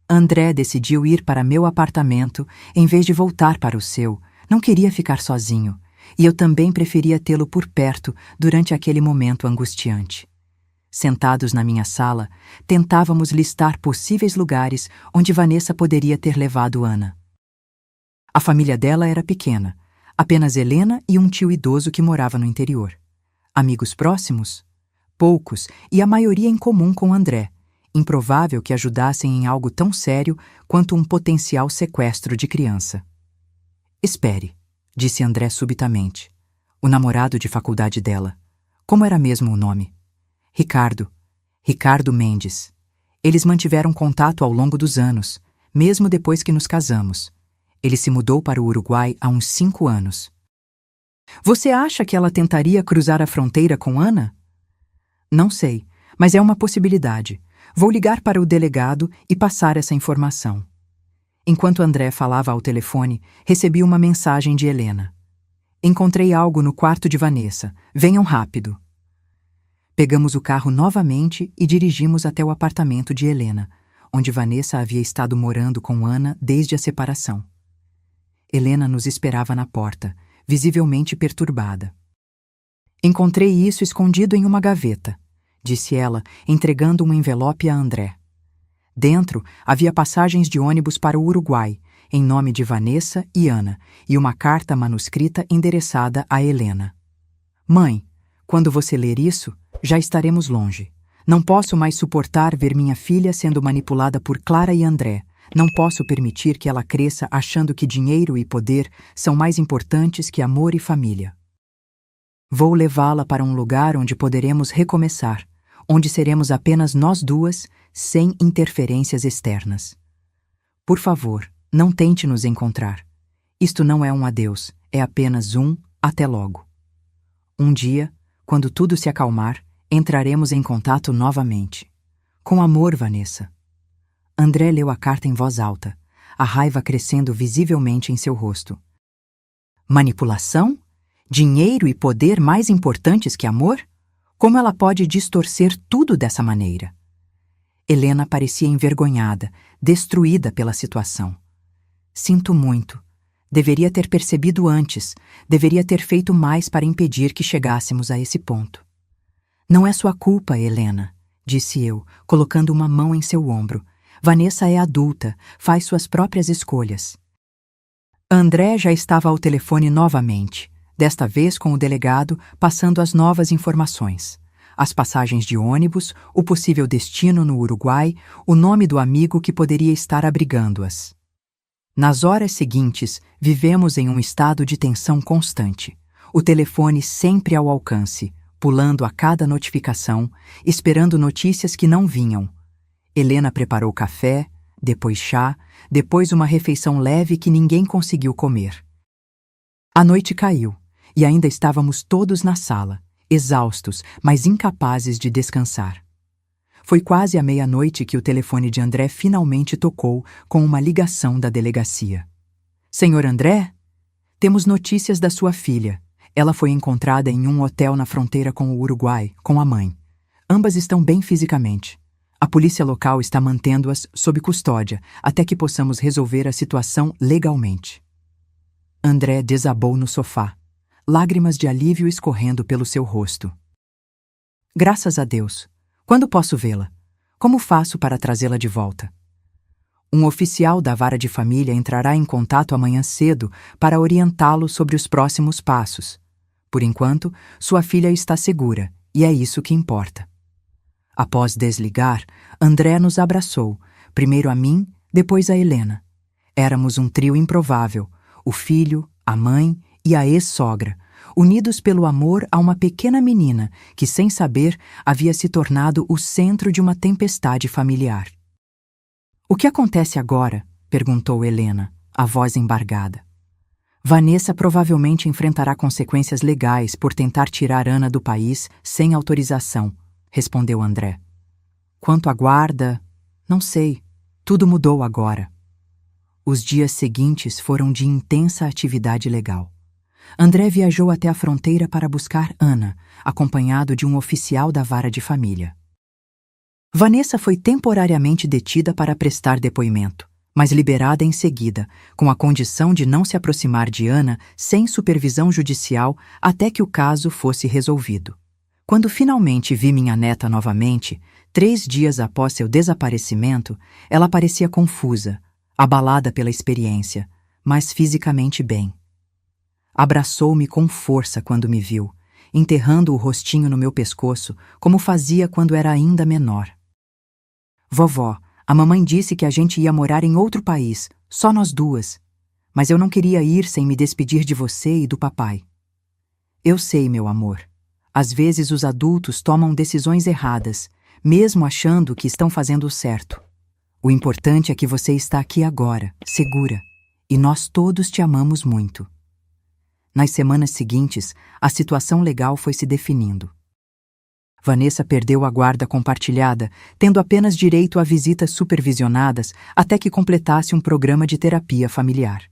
André decidiu ir para meu apartamento em vez de voltar para o seu. Não queria ficar sozinho, e eu também preferia tê-lo por perto durante aquele momento angustiante. Sentados na minha sala, tentávamos listar possíveis lugares onde Vanessa poderia ter levado Ana. A família dela era pequena, apenas Helena e um tio idoso que morava no interior. Amigos próximos? Poucos, e a maioria em comum com André. Improvável que ajudassem em algo tão sério quanto um potencial sequestro de criança. Espere, disse André subitamente. O namorado de faculdade dela. Como era mesmo o nome? Ricardo. Ricardo Mendes. Eles mantiveram contato ao longo dos anos, mesmo depois que nos casamos. Ele se mudou para o Uruguai há uns 5 anos. Você acha que ela tentaria cruzar a fronteira com Ana? Não sei, mas é uma possibilidade. Vou ligar para o delegado e passar essa informação. Enquanto André falava ao telefone, recebi uma mensagem de Helena. Encontrei algo no quarto de Vanessa. Venham rápido. Pegamos o carro novamente e dirigimos até o apartamento de Helena, onde Vanessa havia estado morando com Ana desde a separação. Helena nos esperava na porta, visivelmente perturbada. Encontrei isso escondido em uma gaveta, disse ela, entregando um envelope a André. Dentro havia passagens de ônibus para o Uruguai, em nome de Vanessa e Ana, e uma carta manuscrita endereçada a Helena. Mãe, quando você ler isso, já estaremos longe. Não posso mais suportar ver minha filha sendo manipulada por Clara e André. Não posso permitir que ela cresça achando que dinheiro e poder são mais importantes que amor e família. Vou levá-la para um lugar onde poderemos recomeçar, onde seremos apenas nós duas, sem interferências externas. Por favor, não tente nos encontrar. Isto não é um adeus, é apenas um até logo. Um dia, quando tudo se acalmar, entraremos em contato novamente. Com amor, Vanessa. André leu a carta em voz alta, a raiva crescendo visivelmente em seu rosto. Manipulação? Dinheiro e poder mais importantes que amor? Como ela pode distorcer tudo dessa maneira? Helena parecia envergonhada, destruída pela situação. Sinto muito. Deveria ter percebido antes, deveria ter feito mais para impedir que chegássemos a esse ponto. Não é sua culpa, Helena, disse eu, colocando uma mão em seu ombro. Vanessa é adulta, faz suas próprias escolhas. André já estava ao telefone novamente, desta vez com o delegado passando as novas informações. As passagens de ônibus, o possível destino no Uruguai, o nome do amigo que poderia estar abrigando-as. Nas horas seguintes, vivemos em um estado de tensão constante. O telefone sempre ao alcance, pulando a cada notificação, esperando notícias que não vinham. Helena preparou café, depois chá, depois uma refeição leve que ninguém conseguiu comer. A noite caiu, e ainda estávamos todos na sala, exaustos, mas incapazes de descansar. Foi quase à meia-noite que o telefone de André finalmente tocou com uma ligação da delegacia. Senhor André? Temos notícias da sua filha. Ela foi encontrada em um hotel na fronteira com o Uruguai, com a mãe. Ambas estão bem fisicamente. A polícia local está mantendo-as sob custódia até que possamos resolver a situação legalmente. André desabou no sofá, lágrimas de alívio escorrendo pelo seu rosto. Graças a Deus. Quando posso vê-la? Como faço para trazê-la de volta? Um oficial da vara de família entrará em contato amanhã cedo para orientá-lo sobre os próximos passos. Por enquanto, sua filha está segura, e é isso que importa. Após desligar, André nos abraçou, primeiro a mim, depois a Helena. Éramos um trio improvável, o filho, a mãe e a ex-sogra, unidos pelo amor a uma pequena menina que, sem saber, havia se tornado o centro de uma tempestade familiar. O que acontece agora? Perguntou Helena, a voz embargada. Vanessa provavelmente enfrentará consequências legais por tentar tirar Ana do país sem autorização, respondeu André. Quanto à guarda, não sei. Tudo mudou agora. Os dias seguintes foram de intensa atividade legal. André viajou até a fronteira para buscar Ana, acompanhado de um oficial da vara de família. Vanessa foi temporariamente detida para prestar depoimento, mas liberada em seguida, com a condição de não se aproximar de Ana sem supervisão judicial até que o caso fosse resolvido. Quando finalmente vi minha neta novamente, 3 dias após seu desaparecimento, ela parecia confusa, abalada pela experiência, mas fisicamente bem. Abraçou-me com força quando me viu, enterrando o rostinho no meu pescoço, como fazia quando era ainda menor. Vovó, a mamãe disse que a gente ia morar em outro país, só nós duas. Mas eu não queria ir sem me despedir de você e do papai. Eu sei, meu amor. Às vezes os adultos tomam decisões erradas, mesmo achando que estão fazendo o certo. O importante é que você está aqui agora, segura, e nós todos te amamos muito. Nas semanas seguintes, a situação legal foi se definindo. Vanessa perdeu a guarda compartilhada, tendo apenas direito a visitas supervisionadas até que completasse um programa de terapia familiar.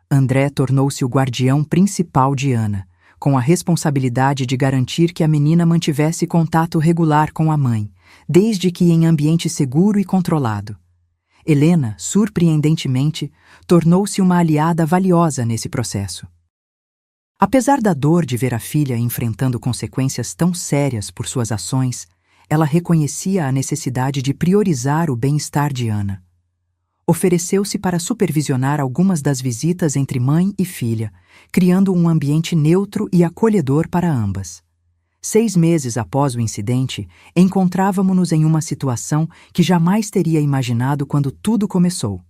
André tornou-se o guardião principal de Ana, com a responsabilidade de garantir que a menina mantivesse contato regular com a mãe, desde que em ambiente seguro e controlado. Helena, surpreendentemente, tornou-se uma aliada valiosa nesse processo. Apesar da dor de ver a filha enfrentando consequências tão sérias por suas ações, ela reconhecia a necessidade de priorizar o bem-estar de Ana. Ofereceu-se para supervisionar algumas das visitas entre mãe e filha, criando um ambiente neutro e acolhedor para ambas. 6 meses após o incidente, encontrávamo-nos em uma situação que jamais teria imaginado quando tudo começou.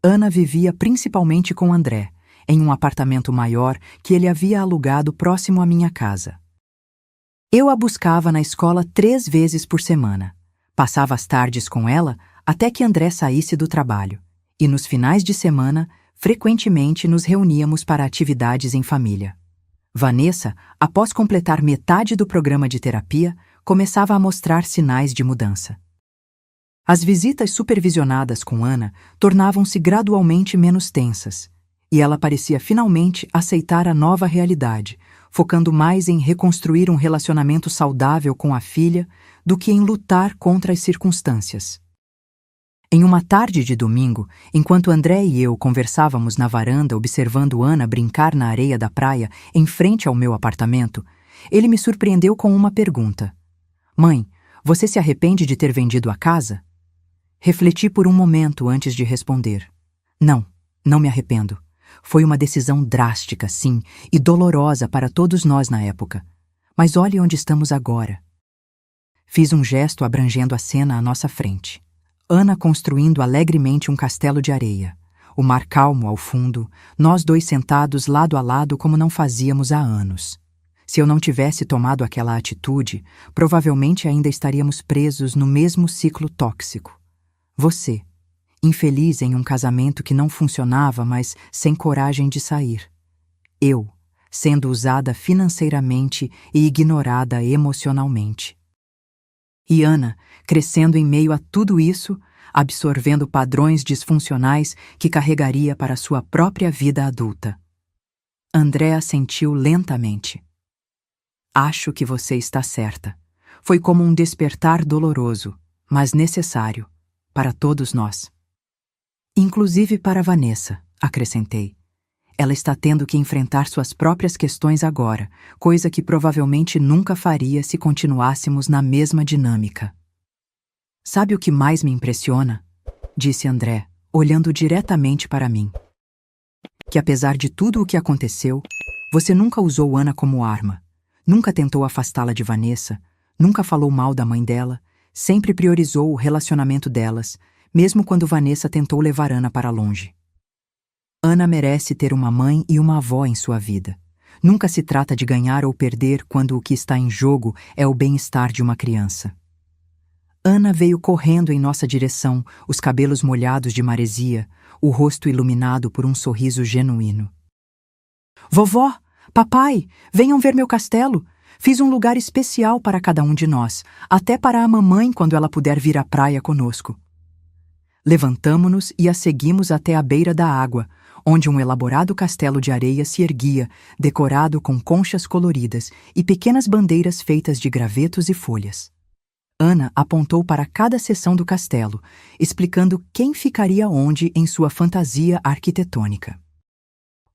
Ana vivia principalmente com André, em um apartamento maior que ele havia alugado próximo à minha casa. Eu a buscava na escola 3 vezes por semana. Passava as tardes com ela até que André saísse do trabalho, e nos finais de semana, frequentemente nos reuníamos para atividades em família. Vanessa, após completar metade do programa de terapia, começava a mostrar sinais de mudança. As visitas supervisionadas com Ana tornavam-se gradualmente menos tensas, e ela parecia finalmente aceitar a nova realidade, focando mais em reconstruir um relacionamento saudável com a filha do que em lutar contra as circunstâncias. Em uma tarde de domingo, enquanto André e eu conversávamos na varanda observando Ana brincar na areia da praia em frente ao meu apartamento, ele me surpreendeu com uma pergunta. Mãe, você se arrepende de ter vendido a casa? Refleti por um momento antes de responder. Não me arrependo. Foi uma decisão drástica, sim, e dolorosa para todos nós na época. Mas olhe onde estamos agora. Fiz um gesto abrangendo a cena à nossa frente. Ana construindo alegremente um castelo de areia. O mar calmo ao fundo, nós dois sentados lado a lado como não fazíamos há anos. Se eu não tivesse tomado aquela atitude, provavelmente ainda estaríamos presos no mesmo ciclo tóxico. Você, infeliz em um casamento que não funcionava, mas sem coragem de sair. Eu, sendo usada financeiramente e ignorada emocionalmente. E Ana, crescendo em meio a tudo isso, absorvendo padrões disfuncionais que carregaria para sua própria vida adulta. André assentiu lentamente. Acho que você está certa. Foi como um despertar doloroso, mas necessário, para todos nós. Inclusive para Vanessa, acrescentei. Ela está tendo que enfrentar suas próprias questões agora, coisa que provavelmente nunca faria se continuássemos na mesma dinâmica. Sabe o que mais me impressiona? Disse André, olhando diretamente para mim. Que apesar de tudo o que aconteceu, você nunca usou Ana como arma, nunca tentou afastá-la de Vanessa, nunca falou mal da mãe dela, sempre priorizou o relacionamento delas, mesmo quando Vanessa tentou levar Ana para longe. Ana merece ter uma mãe e uma avó em sua vida. Nunca se trata de ganhar ou perder quando o que está em jogo é o bem-estar de uma criança. Ana veio correndo em nossa direção, os cabelos molhados de maresia, o rosto iluminado por um sorriso genuíno. Vovó, papai, venham ver meu castelo. Fiz um lugar especial para cada um de nós, até para a mamãe quando ela puder vir à praia conosco. Levantamo-nos e a seguimos até a beira da água, onde um elaborado castelo de areia se erguia, decorado com conchas coloridas e pequenas bandeiras feitas de gravetos e folhas. Ana apontou para cada seção do castelo, explicando quem ficaria onde em sua fantasia arquitetônica.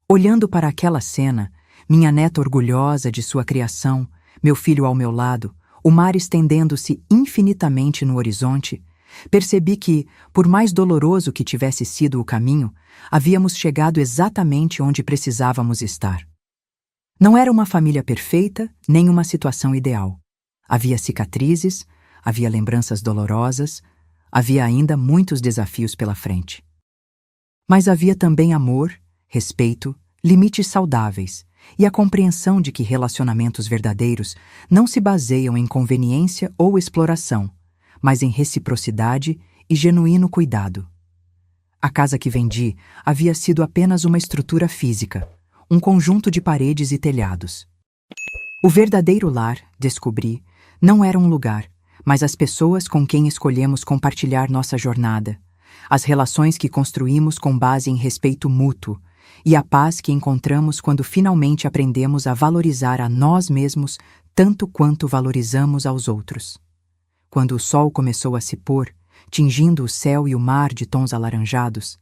Olhando para aquela cena, minha neta orgulhosa de sua criação, meu filho ao meu lado, o mar estendendo-se infinitamente no horizonte, percebi que, por mais doloroso que tivesse sido o caminho, havíamos chegado exatamente onde precisávamos estar. Não era uma família perfeita, nem uma situação ideal. Havia cicatrizes, havia lembranças dolorosas, havia ainda muitos desafios pela frente. Mas havia também amor, respeito, limites saudáveis e a compreensão de que relacionamentos verdadeiros não se baseiam em conveniência ou exploração, mas em reciprocidade e genuíno cuidado. A casa que vendi havia sido apenas uma estrutura física, um conjunto de paredes e telhados. O verdadeiro lar, descobri, Não era um lugar, mas as pessoas com quem escolhemos compartilhar nossa jornada, as relações que construímos com base em respeito mútuo e a paz que encontramos quando finalmente aprendemos a valorizar a nós mesmos tanto quanto valorizamos aos outros. Quando o sol começou a se pôr, tingindo o céu e o mar de tons alaranjados,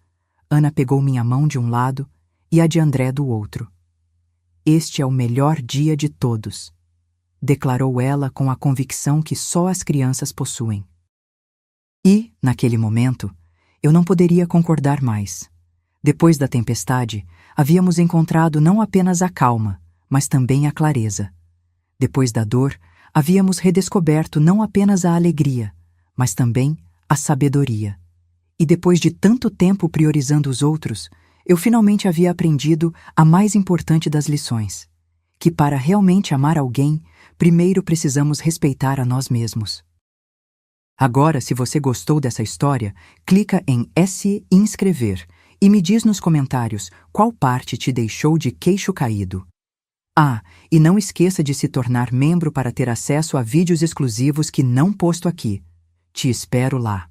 Ana pegou minha mão de um lado e a de André do outro. "Este é o melhor dia de todos", declarou ela com a convicção que só as crianças possuem. E, naquele momento, eu não poderia concordar mais. Depois da tempestade, havíamos encontrado não apenas a calma, mas também a clareza. Depois da dor, havíamos redescoberto não apenas a alegria, mas também a sabedoria. E depois de tanto tempo priorizando os outros, eu finalmente havia aprendido a mais importante das lições: que para realmente amar alguém, primeiro precisamos respeitar a nós mesmos. Agora, se você gostou dessa história, clica em se inscrever e me diz nos comentários qual parte te deixou de queixo caído. Ah, e não esqueça de se tornar membro para ter acesso a vídeos exclusivos que não posto aqui. Te espero lá.